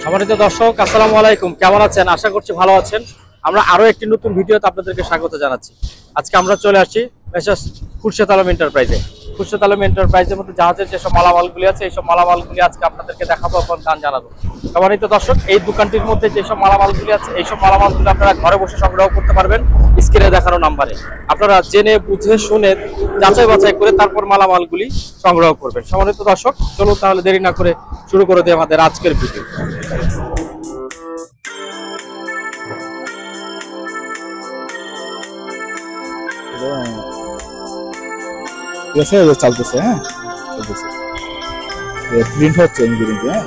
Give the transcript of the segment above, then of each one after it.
সম্মানিত দর্শক, আসসালামু আলাইকুম। কেমন আছেন? আশা করছি ভালো আছেন। আমরা আরো একটি নতুন ভিডিওতে আপনাদেরকে স্বাগত জানাচ্ছি। আজকে আমরা চলে আসছি মেসার্স খুরশেদ আলম এন্টারপ্রাইজে। খুরশেদ আলম এন্টারপ্রাইজের মধ্যে জাহাজের যেসব মালামালগুলি আছে, এইসব মালামালগুলি আজকে আপনাদেরকে দেখাবো এবং গান জানাবো। সম্মানিত দর্শক, এই দোকানটির মধ্যে যেসব মালামালগুলি আছে, এইসব মালামালগুলি আপনারা ঘরে বসে সংগ্রহ করতে পারবেন স্ক্রিনে দেখানো নাম্বারে। আপনারা জেনে বুঝে শুনে যাচাই বাছাই করে তারপর মালামালগুলি সংগ্রহ করবেন। সম্মানিত দর্শক, চলুন তাহলে দেরি না করে শুরু করে দিই আমাদের আজকের ভিডিও। চলতেছে, হ্যাঁ চলতেছে, প্রিন্ট হচ্ছে হ্যাঁ,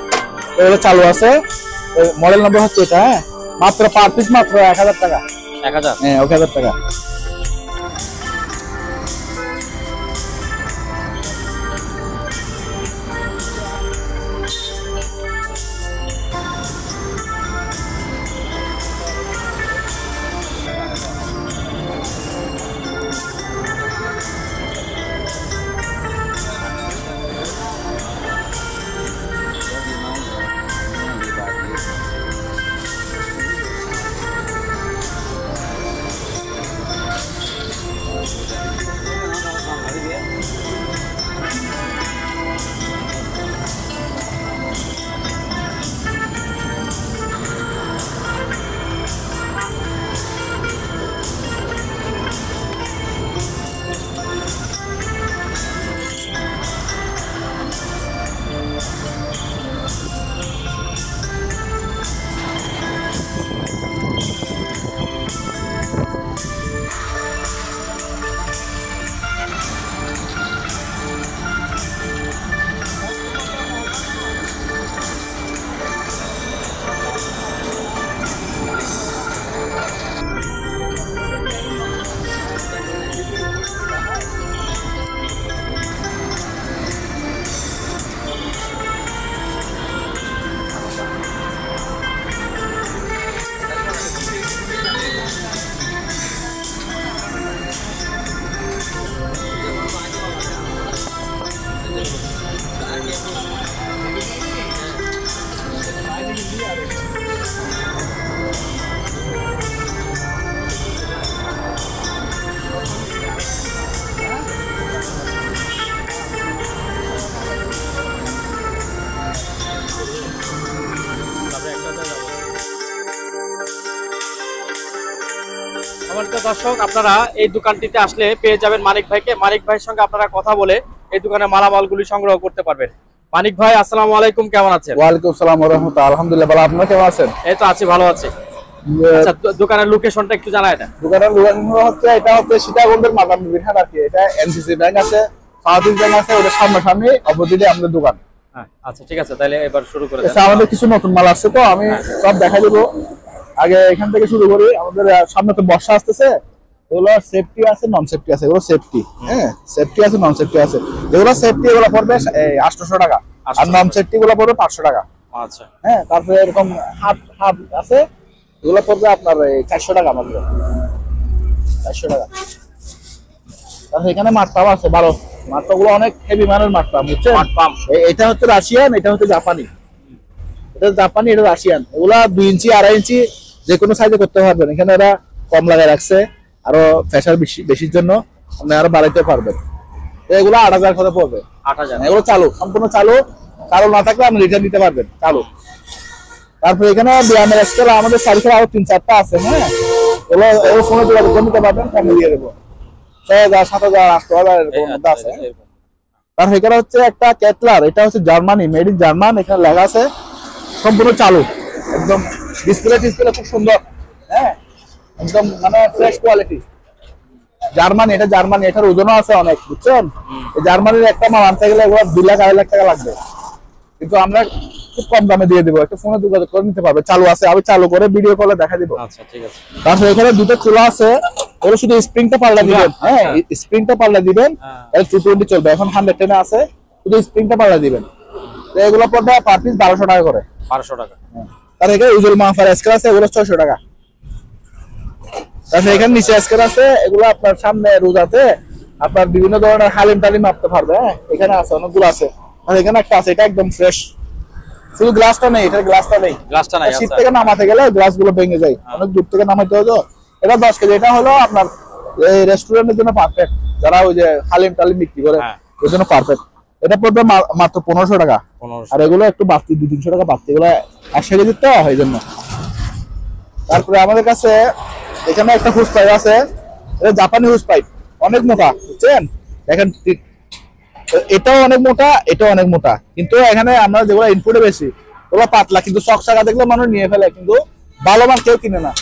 এগুলো চালু আছে। মডেল নম্বর হচ্ছে এটা, হ্যাঁ মাত্র পার পিস মাত্র 1000 টাকা। 1000? হ্যাঁ 1000 টাকা। দর্শক, আপনারা এই দোকানটিতে আসলে পেয়ে যাবেন মানিক ভাইকে। মানিক ভাইয়ের সঙ্গে আপনারা কথা বলে এই দোকানে মালামালগুলি সংগ্রহ করতে পারবেন। মানিক ভাই, আসসালামু আলাইকুম, কেমন আছেন? ওয়ালাইকুম আসসালাম ওয়া রাহমাতুল্লাহ। আলহামদুলিল্লাহ ভালো, আপনারা কেমন আছেন? এই তো আছি, ভালো আছি। আচ্ছা, দোকানের লোকেশনটা একটু জানাই দেন। দোকানের লোকেশন হচ্ছে, এটা হচ্ছে সীতাকুণ্ডের মাদার বিহার আর কি। এটা এনসিসি ব্যাংক আছে, সাউথ ইস্ট ব্যাংক আছে, ওটা সামনাসামনি অপোজিটে আমাদের দোকান। আচ্ছা ঠিক আছে, তাহলে এবার শুরু করে দেন। আমাদের কিছু নতুন মাল আসছে, তো আমি সব দেখাই দেবো। আগে এখান থেকে শুরু করি। আমাদের সামনে তো বর্ষা আসতেছে, এগুলো সেফটি আছে, নন সেফটি আছে। এগুলো সেফটি, হ্যাঁ সেফটি আছে, নন সেফটি আছে। যেগুলো সেফটি এগুলো পড়বে 800 টাকা, আর নন সেফটি গুলো পড়বে 500 টাকা। আচ্ছা, হ্যাঁ তারপরে এরকম হাফ হাফ আছে, এগুলো পড়বে আপনার 400 টাকা মাত্র, 400 টাকা। তারপরে এখানে মাঠপাম আছে, 12 মাঠপাগুলো অনেক হেভি মানের মাঠপাম, বুঝছেন? এটা হচ্ছে রাশিয়ান, এটা হচ্ছে জাপানি। এটা জাপানি, এটা রাশিয়ান। এগুলা 2 ইঞ্চি 2.5 ইঞ্চি যে কোনো সাইজে করতে পারবেন। এখানে এরা কম লাগায় রাখছে, আরো প্রেসার বেশির জন্য আপনি আরো বাড়াইতে পারবেন। এগুলো 8000 করে পড়বে। 8000? এগুলো চালু, সম্পূর্ণ চালু। চালু না থাকলে আপনি রিটার্ন দিতে পারবেন, চালু। তারপরে এখানে ব্যায়ামের স্কেল আমাদের সার্ভিসের আরো 3-4টা আছে, হ্যাঁ এগুলো ফোনে যোগাযোগ করে নিতে পারবেন, কমে দিয়ে দেবো। 6000, 7000, 8000 এরকম মধ্যে আছে। তারপর এখানে হচ্ছে একটা ক্যাটলার, এটা হচ্ছে জার্মানি, মেড ইন জার্মান। এখানে লেখা আছে, সম্পূর্ণ চালু, একদম ডিসপ্লে খুব সুন্দর, হ্যাঁ একদম মানে ফ্রেশ কোয়ালিটি। জার্মানি, এটা জার্মানি, এটার ওজনও আছে অনেক, বুঝছেন? জার্মানির একটা মাল আনতে গেলে 2 লাখ 2.5 লাখ টাকা লাগবে, কিন্তু আমরা খুব কম দামে দিয়ে দেবো। একটা ফোনে যোগাযোগ করে নিতে পারবে, চালু আছে। আমি চালু করে ভিডিও কলে দেখা দিব। আচ্ছা ঠিক আছে। তারপর এখানে 2টা চুলা আছে, ওগুলো শুধু স্প্রিংটা পাল্টা দিবেন। হ্যাঁ স্প্রিংটা পাল্টা দিবেন, 220 চলবে, এখন 110 আছে, শুধু স্প্রিংটা পাল্টা দিবেন। তো এগুলো পড়বে পার পিস 1200 টাকা করে। 1200 টাকা। আর এখানে উজুল মাহফার স্কেল আছে, এগুলো 600 টাকা। তারপরে এখানে নিচে স্কেল আছে, এগুলো আপনার সামনে রোজাতে আপনার বিভিন্ন ধরনের হালিম টালিম মাপতে পারবে। হ্যাঁ, এখানে আছে অনেকগুলো আছে, আর এখানে একটা আছে, এটা একদম ফ্রেশ। শুধু গ্লাসটা নেই, এটার গ্লাসটা নেই, গ্লাসটা নাই। শীত আচ্ছা থেকে নামাতে গেলে গ্লাস গুলো ভেঙে যায়, অনেক দূর থেকে নামাতে হয় তো। এটা 10 কেজি, এটা হলো আপনার এই রেস্টুরেন্টের জন্য পারফেক্ট, যারা ওই যে হালিম টালিম বিক্রি করে ওই জন্য পারফেক্ট। এটা পড়বে মাত্র 1500 টাকা। 1500। আর এগুলো একটু বাড়তি 200-300 টাকা বাড়তি, এগুলো 100 কেজি তো এই জন্য। তারপরে আমাদের কাছে এখানে একটা হুস পাইপ আছে, এটা জাপানি হুস পাইপ, অনেক মোটা, বুঝছেন? দেখেন এটাও অনেক মোটা, এটাও অনেক মোটা, কিন্তু এখানে আমরা যেগুলো ইনপুটে বেশি ওগুলো পাতলা, কিন্তু চকচাকা দেখলে মানুষ নিয়ে ফেলে, কিন্তু ভালো মাল কেউ কিনে না।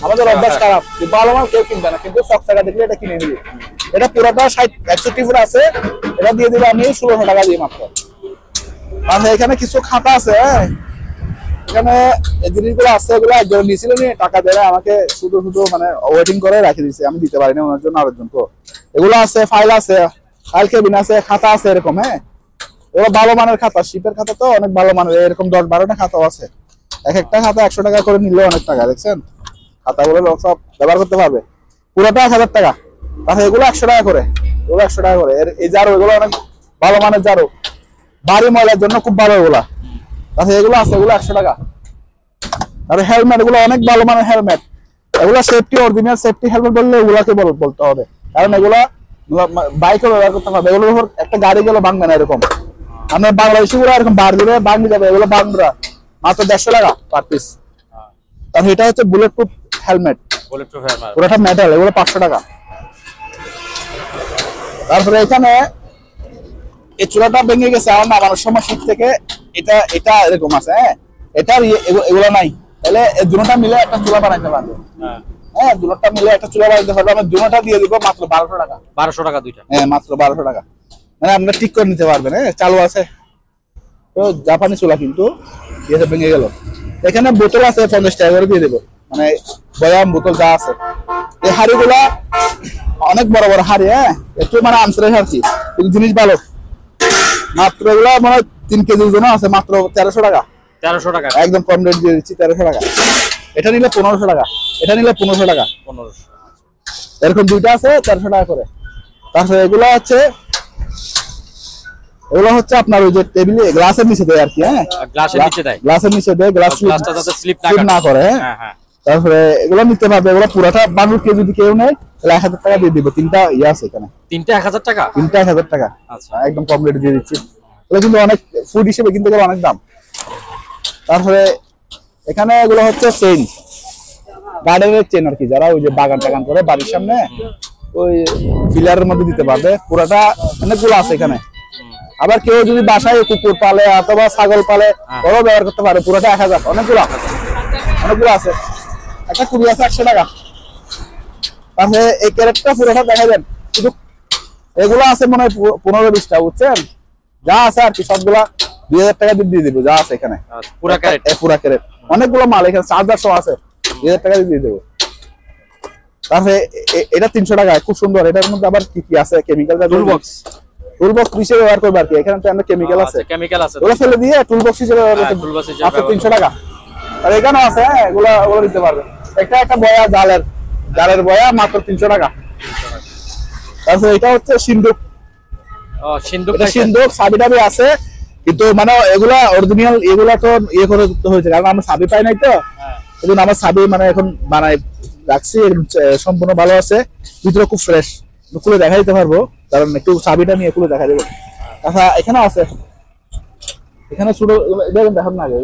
আমাদের অভ্যাস খারাপ, ভালো মাল কেউ কিনবে না, কিন্তু চকচাকা দেখলে এটা কিনে নিবি। এটা পুরোটা 61 ফুট আছে, এটা দিয়ে দিলে আমি 1600 টাকা দিয়ে মাত্র। আর এখানে কিছু খাতা আছে, এখানে এই জিনিসগুলো আছে, এগুলো একজন নিয়েছিল নিয়ে টাকা দেয় আমাকে, শুধু শুধু মানে ওয়েটিং করে রাখে দিয়েছে, আমি দিতে পারি না ওনার জন্য, আরেকজন তো। এগুলো আছে, ফাইল আছে, ফাইল কেবিন আছে, খাতা আছে এরকম। হ্যাঁ, এগুলো ভালো মানের খাতা, শিপের খাতা তো অনেক ভালো মানের, এরকম 10-12টা খাতাও আছে। এক একটা খাতা 100 টাকা করে নিলে অনেক টাকা, দেখছেন? খাতাগুলো সব ব্যবহার করতে পারবে। পুরোটা 1000 টাকা, তাহলে এগুলো 100 টাকা করে, এগুলো 100 টাকা করে। এই জারো, এগুলো অনেক ভালো মানের জারো, বাড়ি ময়লার জন্য খুব ভালো এগুলা। তাহলে এগুলো আছে, এগুলো 100 টাকা। আর হেলমেট, এগুলো অনেক ভালো মানের হেলমেট, এগুলো সেফটি, অরিজিনাল সেফটি হেলমেট বললে এগুলাকে বলতে হবে, কারণ এগুলা বাইকে ব্যবহার করতে হবে। এগুলোর উপর একটা গাড়ি গেলে ভাঙবে না এরকম। আপনার বাংলাদেশি গুলো এরকম বার দিবে, ভাঙে যাবে, এগুলো ভাঙবে মাত্র 150 টাকা পার পিস। আর এটা হচ্ছে বুলেট প্রুফ হেলমেট, পুরোটা মেটাল, এগুলো 500 টাকা। তারপরে এখানে এই চূড়াটা ভেঙে গেছে আমার নামানোর সময় শীত থেকে, এটা এরকম আছে। হ্যাঁ, এটার এগুলো নাই, তাহলে এই দুটোটা মিলে একটা চূড়া বানাইতে পারবে। হ্যাঁ, দুটোটা মিলে একটা চূড়া বানাইতে পারবে। আমি দুটোটা দিয়ে দিব মাত্র 1200 টাকা। 1200 টাকা দুইটা? হ্যাঁ, মাত্র 1200 টাকা, মানে আপনারা ঠিক করে নিতে পারবেন। হ্যাঁ, চালু আছে তো, জাপানি চুলা, কিন্তু ইয়েতে ভেঙে গেল। এখানে বোতল আছে, 50 টাকা করে দিয়ে দেবো, মানে বয়াম বোতল যা আছে। এই হাড়িগুলা অনেক বড় বড় হাড়ি, হ্যাঁ, একটু মানে আনসারের আর কি, কিন্তু জিনিস ভালো। মাত্র এগুলো মানে 3 কেজির জন্য আছে, মাত্র 1300 টাকা। 1300 টাকা একদম কম রেট দিয়ে দিচ্ছি, 1300 টাকা। এটা নিলে 1500 টাকা, এটা নিলে 1500 টাকা। 1500 এরকম দুইটা আছে 1300 টাকা করে। তারপরে এগুলো হচ্ছে আপনার ওই যে টেবিলে গ্লাসের নিচে দেয় আর কি। হ্যাঁ, গ্লাসের নিচে দেয়, গ্লাসের নিচে দেয়, গ্লাসটা যাতে স্লিপ না করে। হ্যাঁ হ্যাঁ। তারপরে এগুলো নিতে পারবে, এগুলো পুরোটা বান্ডেল কেউ যদি কেউ নেয় তাহলে 1000 টাকা দিয়ে দিব। তিনটা ইয়ে আছে এখানে, তিনটা 1000 টাকা? তিনটা 1000 টাকা। আচ্ছা, একদম কম রেটে দিয়ে দিচ্ছি। এগুলো কিন্তু অনেক ফুড হিসেবে কিন্তু এগুলো অনেক দাম। তারপরে এখানে এগুলো হচ্ছে চেইন, গার্ডেনের চেইন আর কি, যারা ওই যে বাগান টাগান করে বাড়ির সামনে ওই ফিলারের মধ্যে দিতে পারবে। পুরোটা অনেকগুলো আছে এখানে। আবার কেউ যদি বাসায় কুকুর পালে অথবা ছাগল পালে, ওরাও ব্যবহার করতে পারে। পুরোটা 1000, অনেকগুলো আছে। একটা কুড়ি আছে 100 টাকা। তাহলে এই ক্যারেটটা পুরোটা দেখা দেন, শুধু এগুলো আছে মনে হয় 15-20টা, বুঝছেন? যা আছে আর কি সবগুলা 2000 টাকা দিয়ে দিব, যা আছে এখানে পুরা ক্যারেট। পুরা ক্যারেট, অনেকগুলো মাল এখানে, চার্জার সহ আছে, 2000 টাকা দিয়ে দেবো। তারপরে এটা 300 টাকা, খুব সুন্দর। এটার মধ্যে আবার কি কি আছে, কেমিক্যাল, টুলবক্স হিসেবে ব্যবহার করবে আর কি। এখানে তো কেমিক্যাল আছে, ওগুলো ফেলে দিয়ে টুলবক্স হিসেবে ব্যবহার করতে মাত্র 300 টাকা। আর এখানেও আছে, হ্যাঁ, এগুলো দিতে পারবে। একটা বয়া, জালের বয়া, মাত্র 300 টাকা। তারপরে এটা হচ্ছে সিন্দুক, সাবি টাবি আছে, কিন্তু মানে এগুলা অরিজিনাল, এগুলা তো ইয়ে করে হয়েছে, কারণ আমরা সাবি পাই নাই তো, এই জন্য আমার সাবি মানে এখন বানাই রাখছি, সম্পূর্ণ ভালো আছে, ভিতরে খুব ফ্রেশ। খুলে দেখা দিতে পারবো, কারণ একটু চাবিটা নিয়ে খুলে দেখা দেবো। আচ্ছা, এখানে আছে, এখানে ছোট দেখান না আগে,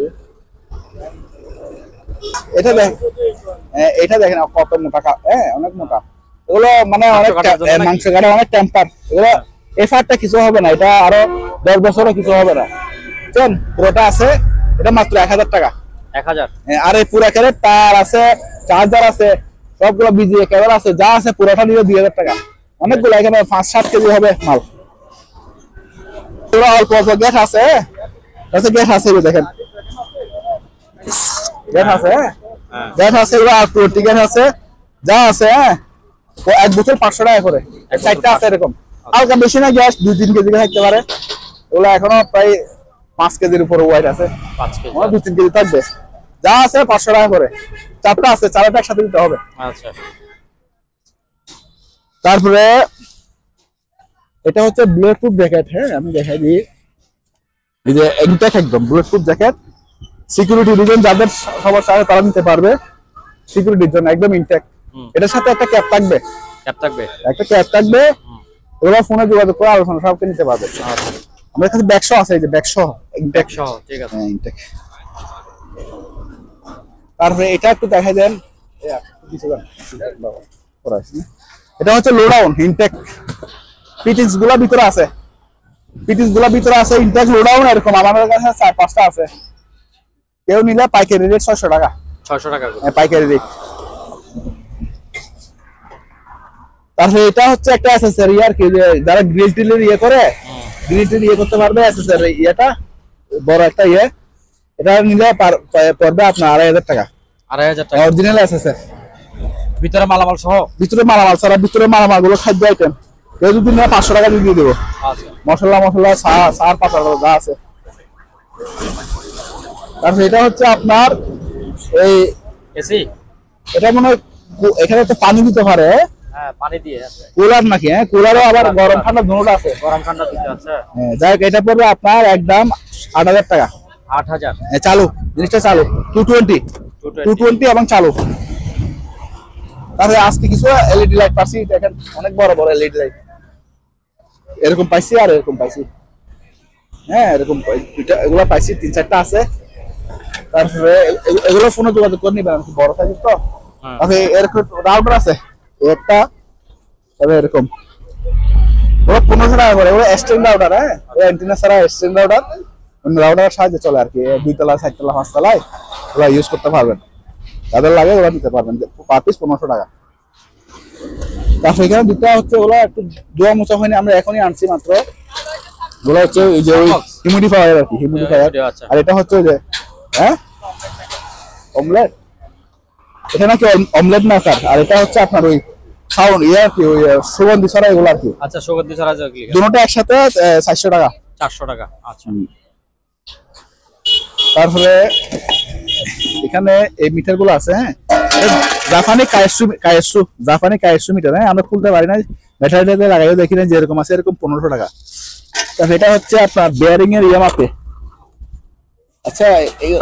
এটা দেখেন কত মোটা, হ্যাঁ, অনেক মোটা। এগুলো মানে অনেক মাংস কাটা, অনেক টেম্পার। এগুলো এফারটা কিছু হবে না, এটা আরো 10 বছরও কিছু হবে না। বুঝছেন? পুরোটা আছে, এটা মাত্র 1000 টাকা। 1000? আর এই পুরা ক্যারেট তার আছে, চার্জার আছে, সবগুলো বিজিএ কেবল আছে, যা আছে পুরোটা নিয়ে 2000 টাকা। অনেকগুলো, এখানে 5-7 কেজি হবে মাল। অল্প অল্প গ্যাস আছে, গ্যাস আছে, দেখেন গ্যাস আছে, গ্যাস আছে, আর প্রোটি গ্যাস আছে, যা আছে। হ্যাঁ, এক বোতল 500 টাকা করে, 4টা আছে এরকম। হালকা বেশি না, গ্যাস 2-3 কেজি থাকতে পারে। ওগুলো এখনো প্রায় 5 কেজির উপরে ওয়েট আছে, 2-3 কেজি থাকবে। যা আছে 500 টাকা করে, 4টা আছে, 4টা একসাথে দিতে হবে। আচ্ছা। তারপরে এটা হচ্ছে বুলেটপ্রুফ জ্যাকেট। হ্যাঁ, আমি দেখাই দিই। এই যে ইনটেক একদম বুলেটপ্রুফ জ্যাকেট, সিকিউরিটি রিজন যাদের সমস্যা আছে তারা নিতে পারবে, সিকিউরিটির জন্য একদম ইনটেক। এটার সাথে একটা ক্যাপ থাকবে, একটা ক্যাপ থাকবে। ওরা ফোনে যোগাযোগ করে আলোচনা সবকে নিতে পারবে। আমাদের কাছে ব্যাগ সহ আছে, এই যে ব্যাগ সহ ইনটেক সহ। ঠিক আছে, হ্যাঁ ইনটেক। তারপরে এটা একটু দেখাই দেন। এটা হচ্ছে লো ডাউন ইনটেক, পিটিংস গুলা ভিতরে আছে, ইনটেক লো ডাউন এরকম আমাদের কাছে 4-5টা আছে। কেউ নিলে পাইকারি রেট 600 টাকা। 600 টাকা, হ্যাঁ পাইকারি রেট। তারপরে এটা হচ্ছে একটা অ্যাকসেসরি আর কি, যারা গ্রিল টিলের করে গ্রিল টিল করতে পারবে, অ্যাকসেসরি এটা বড় একটা এটা নিলে পড়বে আপনার 2500 টাকা। 2500 টাকা অরিজিনাল অ্যাকসেসরি, ভিতরে মালামাল সহ, ভিতরে মালামাল ছাড়া, ভিতরে মালামাল গুলো খাদ্য আইটেম। কেউ যদি না 500 টাকা দিয়ে দেবো। মশলা সার পাতা যা আছে। তারপরে এটা হচ্ছে আপনার এই এসি, এটা মনে হয় এখানে তো পানি দিতে পারে। হ্যাঁ পানি দিয়ে আছে, কুলার নাকি? হ্যাঁ কুলারও আবার গরম ঠান্ডা দুটোটা আছে, গরম ঠান্ডা দিতে আছে। হ্যাঁ যাই হোক, এটা পড়বে আপনার একদম 8000 টাকা। 8000 চালু, জিনিসটা চালু 220 এবং চালু। তারপরে আজকে কিছু এলইডি লাইট পাচ্ছি, দেখেন অনেক বড় বড় এলইডি লাইট এরকম পাইছি, আর এরকম পাইছি। হ্যাঁ এরকম এগুলো পাইছি 3-4টা আছে। তারপরে এগুলো ফোনে যোগাযোগ করে নিবেন, বড় সাইজ তো। তারপরে এরকম রাউটার আছে একটা, তবে এরকম ওরা 1500 টাকা করে। ওরা এক্সটেন্ড রাউটার, হ্যাঁ অ্যান্টেনা ছাড়া এক্সটেন্ড রাউটার, রাউটারের সাহায্যে চলে আর কি। 2 তলা 4 তলা 5 তলায় ওরা ইউজ করতে পারবেন, যাদের লাগে ওরা নিতে পারবেন। পার পিস 1500 টাকা। তারপরে এখানে দুটো হচ্ছে, ওগুলো একটু ধোয়া মোছা হয়নি, আমরা এখনই আনছি মাত্র। ওগুলো হচ্ছে ওই যে হিউমিডিফায়ার আর কি, হিউমিডিফায়ার। আর এটা হচ্ছে ওই যে হ্যাঁ অমলেট, এটা নাকি অমলেট না স্যার। আর এটা হচ্ছে আপনার ওই সাউন্ড আর কি, ওই সুগন্ধি ছড়া এগুলো আর কি। আচ্ছা সুগন্ধি ছড়া দুটোটা একসাথে 400 টাকা। 400 টাকা, আচ্ছা। তারপরে এখানে এই মিটার গুলো আছে, হ্যাঁ জাপানি কায়েসু মিটার। হ্যাঁ আমরা খুলতে পারি না, ব্যাটারিতে লাগাইও দেখি না, যেরকম আছে এরকম 1500 টাকা। এটা হচ্ছে আপনার বেয়ারিং এর মাপে। আচ্ছা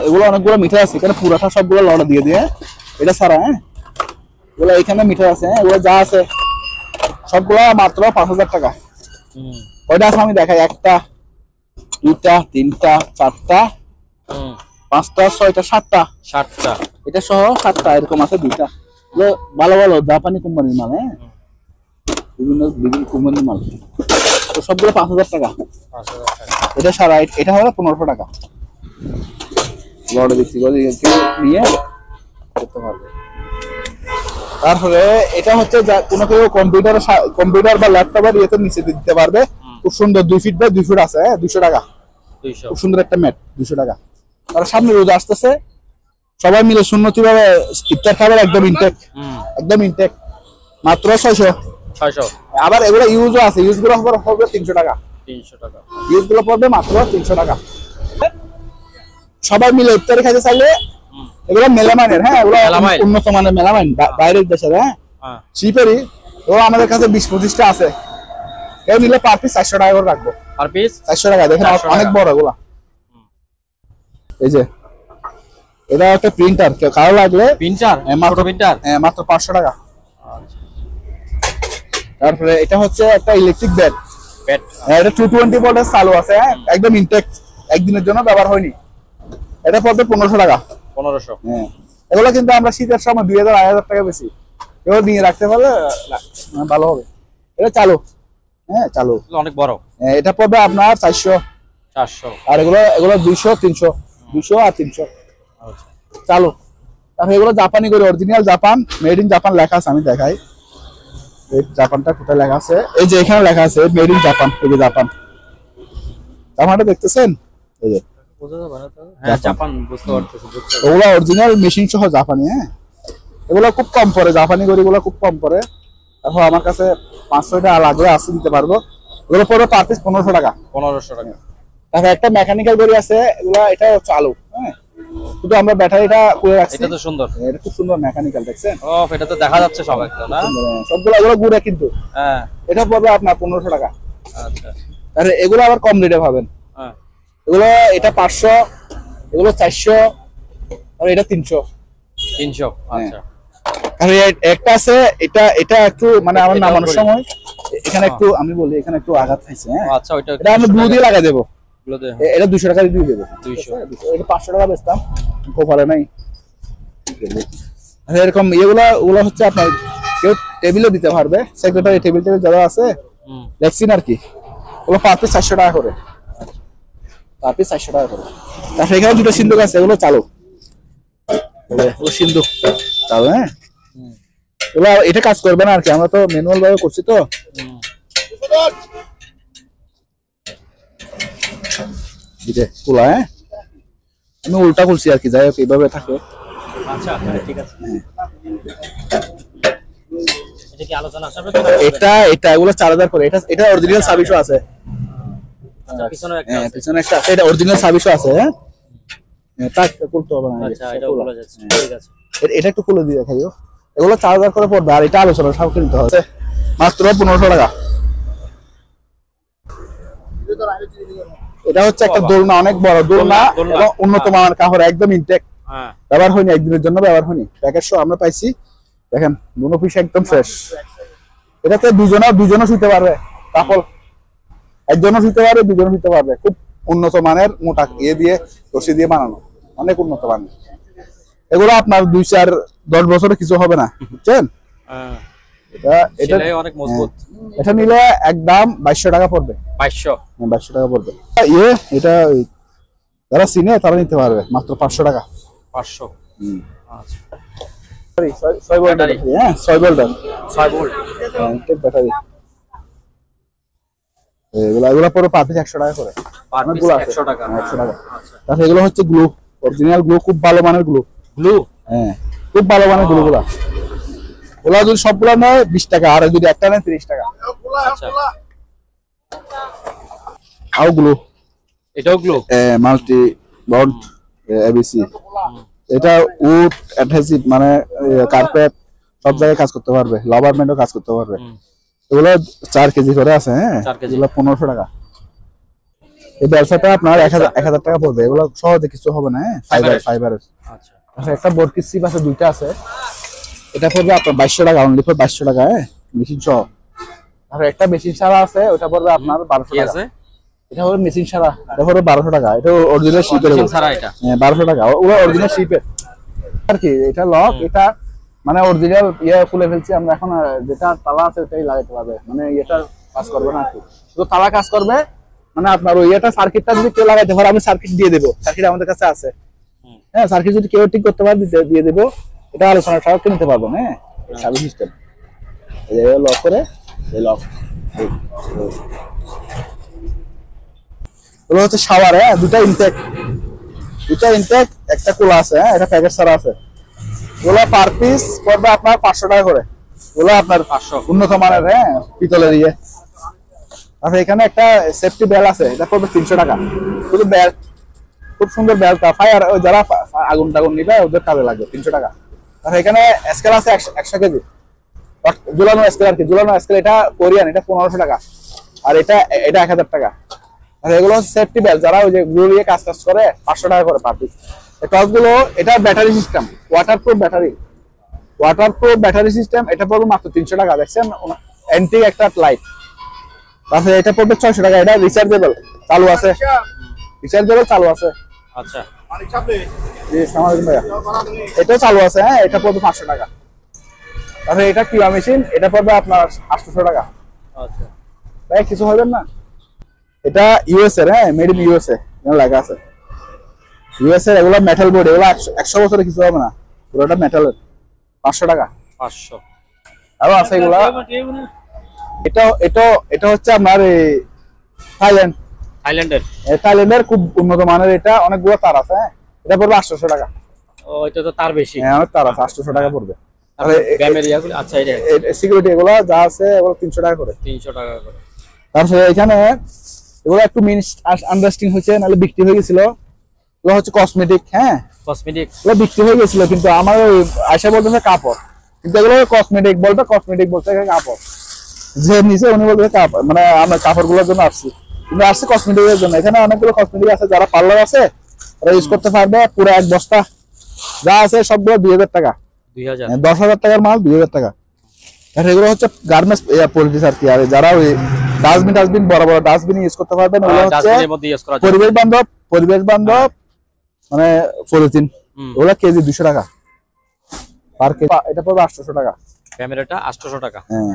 এগুলো অনেকগুলো মিটার আছে এখানে, পুরাটা সবগুলো লড়া দিয়ে দিয়ে এটা ছাড়া। হ্যাঁ এগুলো এখানে মিটার আছে, হ্যাঁ এগুলো যা আছে সবগুলো মাত্র 5000 টাকা। ওইটা আছে আমি দেখাই, 1টা 2টা 3টা 4টা 5টা 6টা 7টা, এটা সহ 7টা এরকম আছে। 2টা ভালো ভালো জাপানি কোম্পানির মাল, হ্যাঁ বিভিন্ন কোম্পানির মাল। তো সবগুলো 5000 টাকা। এটা সারা এটা হলো 1500 টাকা। লড়ে বিক্রি করে নিয়ে করতে পারবে। তারপরে এটা হচ্ছে কোনো কেউ কম্পিউটার বা ল্যাপটপের ইয়েতে নিচে দিতে পারবে। খুব সুন্দর 2 ফিট বাই 2 ফিট আছে, 200 টাকা। খুব সুন্দর একটা ম্যাট, 200 টাকা। আর সামনে রোজ আসতেছে, সবাই মিলে সুন্নতি ভাবে ইফতার খাবার একদম ইনটেক, মাত্র 600। আবার এগুলো ইউজও আছে, ইউজ গুলো হবে 300 টাকা। ইউজ গুলো পড়বে মাত্র 300 টাকা। সবাই মিলে ইফতারি খাইতে চাইলে এগুলো মেলামাইনের, হ্যাঁ এগুলো উন্নত মানের মেলামাইন, বাইরের দেশের। হ্যাঁ শিপেরই ওগুলো আমাদের কাছে 20-25টা আছে। কেউ নিলে পার পিস 400 টাকা করে রাখবো। পার পিস 400 টাকা। দেখেন অনেক বড় এগুলা। এই যে এটা একটা প্রিন্টার, কারো লাগলে প্রিন্টার মাত্র 500 টাকা। তারপরে এটা হচ্ছে একটা ইলেকট্রিক ব্যাট, এটা 220 ভোল্টের চালু আছে, হ্যাঁ একদম ইনটেক, একদিনের জন্য ব্যবহার হয়নি। এটা পড়বে 1500 টাকা। 1500, হ্যাঁ এগুলো কিন্তু আমরা শীতের সময় 2000-2500 টাকা বেশি। কেউ নিয়ে রাখতে পারলে ভালো হবে। এটা চালু, হ্যাঁ চালু অনেক বড়। এটা পড়বে আপনার 400। আর এগুলো 200 আর 300 চালু। তারপরে এগুলো জাপানি করে, original Japan, made in Japan লেখা আছে, আমি দেখাই। এই জাপানটা কোথায় লেখা আছে? এই যে এখানে লেখা আছে মেড ইন জাপান। এই যে জাপানটা দেখতেছেন, এই যে ওগুলো অরিজিনাল মেশিন সহ জাপানি। হ্যাঁ এগুলো খুব কম পড়ে, জাপানি গড়িগুলো খুব কম পড়ে। এখন আমার কাছে 500টা লাগবে, আসতে দিতে পারবো। এগুলো পড়বে পার পিস 1500 টাকা। 1500 টাকা। তারপর একটা মেকানিক্যাল গড়ি আছে, এগুলো এটাও চালু। হ্যাঁ শুধু আমরা ব্যাটারিটা খুলে রাখছি। এটা তো সুন্দর, এটা খুব সুন্দর মেকানিক্যাল, দেখছেন? এটা তো দেখা যাচ্ছে সব একটা না, সবগুলো এগুলো গুড়া কিন্তু। হ্যাঁ এটা পড়বে আপনার 1500 টাকা। আচ্ছা। আর এগুলো আবার কম রেটে পাবেন। হ্যাঁ, এগুলো এটা 500, এগুলো 400, আর এটা 300। 300। আচ্ছা। আর একটা আছে, এটা এটা একটু মানে আমার এটাও নামানোর করি। সময় এখানে একটু আমি বলি এখানে একটু আঘাত খাইছে। হ্যাঁ, আচ্ছা, ওইটা এটা আমি ব্লু দিয়ে লাগাই দেবো। গুলোতে এটা 200 টাকা দিয়ে দেবো। 200। এটা 500 টাকা বেচতাম, কোপারে নাই। আর এরকম এগুলা ওগুলো হচ্ছে আপনার কেউ টেবিলে দিতে পারবে, সেক্রেটারি টেবিল যারা আছে দেখছেন আর কি, ওগুলো পার পিস 400 টাকা করে, পার পিস 400 টাকা করে। তারপরে এখানে দুটো সিন্ধুক আছে, এগুলো চালু, ওগুলো সিন্ধুক চালু। হ্যাঁ, ওগুলো এটা কাজ করবে না আর কি, আমরা তো ম্যানুয়াল ভাবে করছি তো। খোলা, হ্যাঁ আমি উল্টা খুলছি আর কি, যাই হোক এইভাবে থাকে। আচ্ছা, ঠিক আছে। এটা কি আলোচনা আসবে? এটা এটা এগুলো 4000 করে। এটা এটা অরিজিনাল সার্ভিসও আছে। আচ্ছা, পিছনে একটা হ্যাঁ, আছে। পিছনে একটা আছে, এটা অরিজিনাল সার্ভিসও আছে। হ্যাঁ, তাক খুলতে হবে না। আচ্ছা, এটা খোলা যাচ্ছে। ঠিক আছে। এটা একটু খুলে দিয়ে দেখাইও। এগুলো 4000 করে পড়বে, আর এটা আলোচনা সব কিনতে হবে মাত্র 1500 টাকা। এটা হচ্ছে একটা দোলনা, অনেক বড় দোলনা এবং উন্নত মানের কাপড়, একদম ইনটেক। হ্যাঁ, ব্যবহার হয়নি, একদিনের জন্য ব্যবহার হয়নি, প্যাকেট সহ আমরা পাইছি। দেখেন দুনো পিস একদম ফ্রেশ। এটাতে দুজনও শুতে পারবে, কাপড় একজনও শুতে পারবে, দুজনও শুতে পারবে। খুব উন্নত মানের মোটা ইয়ে দিয়ে রশি দিয়ে বানানো, অনেক উন্নত মানের। এগুলো আপনার 2-4-10 বছরে কিছু হবে না, বুঝছেন? হ্যাঁ, এটা এটা সেলাই অনেক মজবুত। এটা নিলে একদম 2200 টাকা পড়বে। 2200। 2200 টাকা পড়বে। এটা যারা চিনে তারা নিতে পারবে মাত্র 500 টাকা। 500। আচ্ছা, 6 ভোল্ট ব্যাটারি। হ্যাঁ, 6 ভোল্ট। 6 volt battery. এগুলো পরে পার পিস 100 টাকা করে। পার পিস অনেকগুলো আছে। 100 টাকা। 100 টাকা। আচ্ছা, তাহলে এগুলো হচ্ছে গ্লু, অরিজিনাল গ্লু, খুব ভালো মানের গ্লু। ব্লু। হ্যাঁ, খুব ভালো মানের গ্লু গুলা। ওলা যদি সবগুলা নেয় 20 টাকা, আর যদি একটা নেয় 30 টাকা। আচ্ছা, আও গ্লু, এটাও গ্লু। Multi bond ABC. এটা উড অ্যাডহেসিভ, মানে কার্পেট সব জায়গায় কাজ করতে পারবে, লাভারমেন্টও কাজ করতে পারবে। এগুলো 4 কেজি করে আছে। হ্যাঁ, 4 কেজি। এগুলো 1500 টাকা। এই ব্যবসাটা আপনার 1000 টাকা পড়বে। এগুলো সহজে কিছু হবে না। হ্যাঁ, ফাইবারের। আচ্ছা, একটা বরকিস সিপ আছে, দুইটা আছে। এটা পড়বে আপনার 2200 টাকা, অনলি ফর 2200 টাকা। হ্যাঁ, মেশিন সহ। আর একটা মেশিন সারা আছে, ওটা পড়বে আপনার 1200 কি টাকা। আছে? এটা হলো মেশিন সারা, এটা পড়বে 1200 টাকা। এটা অরিজিনাল শিপের। মেশিন ছাড়া এটা? হ্যাঁ, 1200 টাকা। ওগুলো অরিজিনাল শিপের আর কি। এটা লক, এটা মানে অরিজিনাল ইয়ে খুলে ফেলছি আমরা এখন। যেটা তালা আছে ওটাই লাগাইতে হবে, মানে এটা কাজ করবে না আর কি, শুধু তালা কাজ করবে। মানে আপনার ওই এটা সার্কিটটা যদি কেউ লাগাইতে পারে, আমি সার্কিট দিয়ে দেবো, সার্কিট আমাদের কাছে আছে। হ্যাঁ, সার্কিট যদি কেউ ঠিক করতে পারে দিয়ে দেবো। এটা আলোচনা সব কিনতে পারবেন। হ্যাঁ, সার্ভিস সিস্টেম লক করে এই লক। এগুলো হচ্ছে শাওয়ার। হ্যাঁ, দুটা ইনটেক, একটা খোলা আছে। হ্যাঁ, এটা প্যাকেট ছাড়া আছে। এগুলো পার পিস পড়বে আপনার 500 টাকা করে। এগুলো আপনার 500 উন্নত মানের। হ্যাঁ, পিতলের ইয়ে। আর এখানে একটা সেফটি বেল আছে, এটা পড়বে 300 টাকা। শুধু বেল, খুব সুন্দর বেলটা, ফায়ার যারা আগুন টাগুন নিবে ওদের কাজে লাগবে। 300 টাকা। আর এখানে স্কেল আছে 100 কেজি ঝুলানো স্কেল আর কি, ঝুলানো স্কেল। এটা কোরিয়ান, এটা 1500 টাকা। আর এটা 1000 টাকা। আর এগুলো হচ্ছে সেফটি বেল, যারা ওই যে গ্লু দিয়ে কাজ করে 500 টাকা করে পার পিস। টসগুলো এটা battery system, waterproof battery system. এটা পড়বে মাত্র 300 টাকা। দেখছেন অ্যান্টিক একটা লাইট। তারপরে এটা পড়বে 600 টাকা। এটা রিচার্জেবল, চালু আছে। আচ্ছা, জি, সালামালাইকুম ভাইয়া। এটাও চালু আছে। হ্যাঁ, এটা পড়বে 500 টাকা। তারপরে এটা কিয়া মেশিন, এটা পড়বে আপনার 800 টাকা। আচ্ছা, ভাই কিছু হবেন না। এটা ইউএস এর। হ্যাঁ, মেড ইন ইউএসএ লেখা আছে। ইউএস এর। এগুলো মেটাল বোর্ড, এগুলো 100 বছরে কিছু হবে না, পুরোটা মেটালের। 500 টাকা। 500। আরো আছে এগুলা। এটা হচ্ছে আপনার থাইল্যান্ডের খুব উন্নত মানের। এটা অনেকগুলো তার আছে। হ্যাঁ, এটা পড়বে 800 টাকা। ও, এটা তো তার বেশি। হ্যাঁ, অনেক তার আছে, 800 টাকা পড়বে। তাহলে ব্যামের ইয়াগুলো। আচ্ছা, এটা সিকিউরিটি এগুলো যা আছে এগুলো 300 টাকা করে। 300 টাকা করে। তারপরে এখানে এগুলো একটু মিস আন্ডারস্ট্যান্ডিং হয়েছে, নাহলে বিক্রি হয়ে গেছিল। এগুলো হচ্ছে কসমেটিক। হ্যাঁ, কসমেটিক। এগুলো বিক্রি হয়ে গেছিল, কিন্তু আমার ওই আয়সা বলতেছে কাপড়, কিন্তু এগুলো কসমেটিক বলছে, কাপড়। যে নিচে উনি বলবে মানে আমরা কাপড়গুলোর জন্য আসছি, কিন্তু আসছে কসমেটিকের জন্য। এখানে অনেকগুলো কসমেটিক আছে, যারা পার্লার আছে তারা ইউজ করতে পারবে। পুরো এক বস্তা যা আছে সবগুলো 2000 টাকা, 2000 10,000 টাকার মাল 2000 টাকা। আর এগুলো হচ্ছে গার্মেন্টস পলিটিক্স আর কি। আর যারা ওই ডাস্টবিন বড় বড় ডাস্টবিন ইউজ করতে পারবেন, ওগুলো হচ্ছে ডাস্টবিনের মধ্যে ইউজ করা যায়। পরিবেশ বান্ধব মানে পলিথিন, ওগুলো কেজি 200 টাকা পার কেজি। এটা পড়বে 800 টাকা। ক্যামেরাটা 800 টাকা। হ্যাঁ,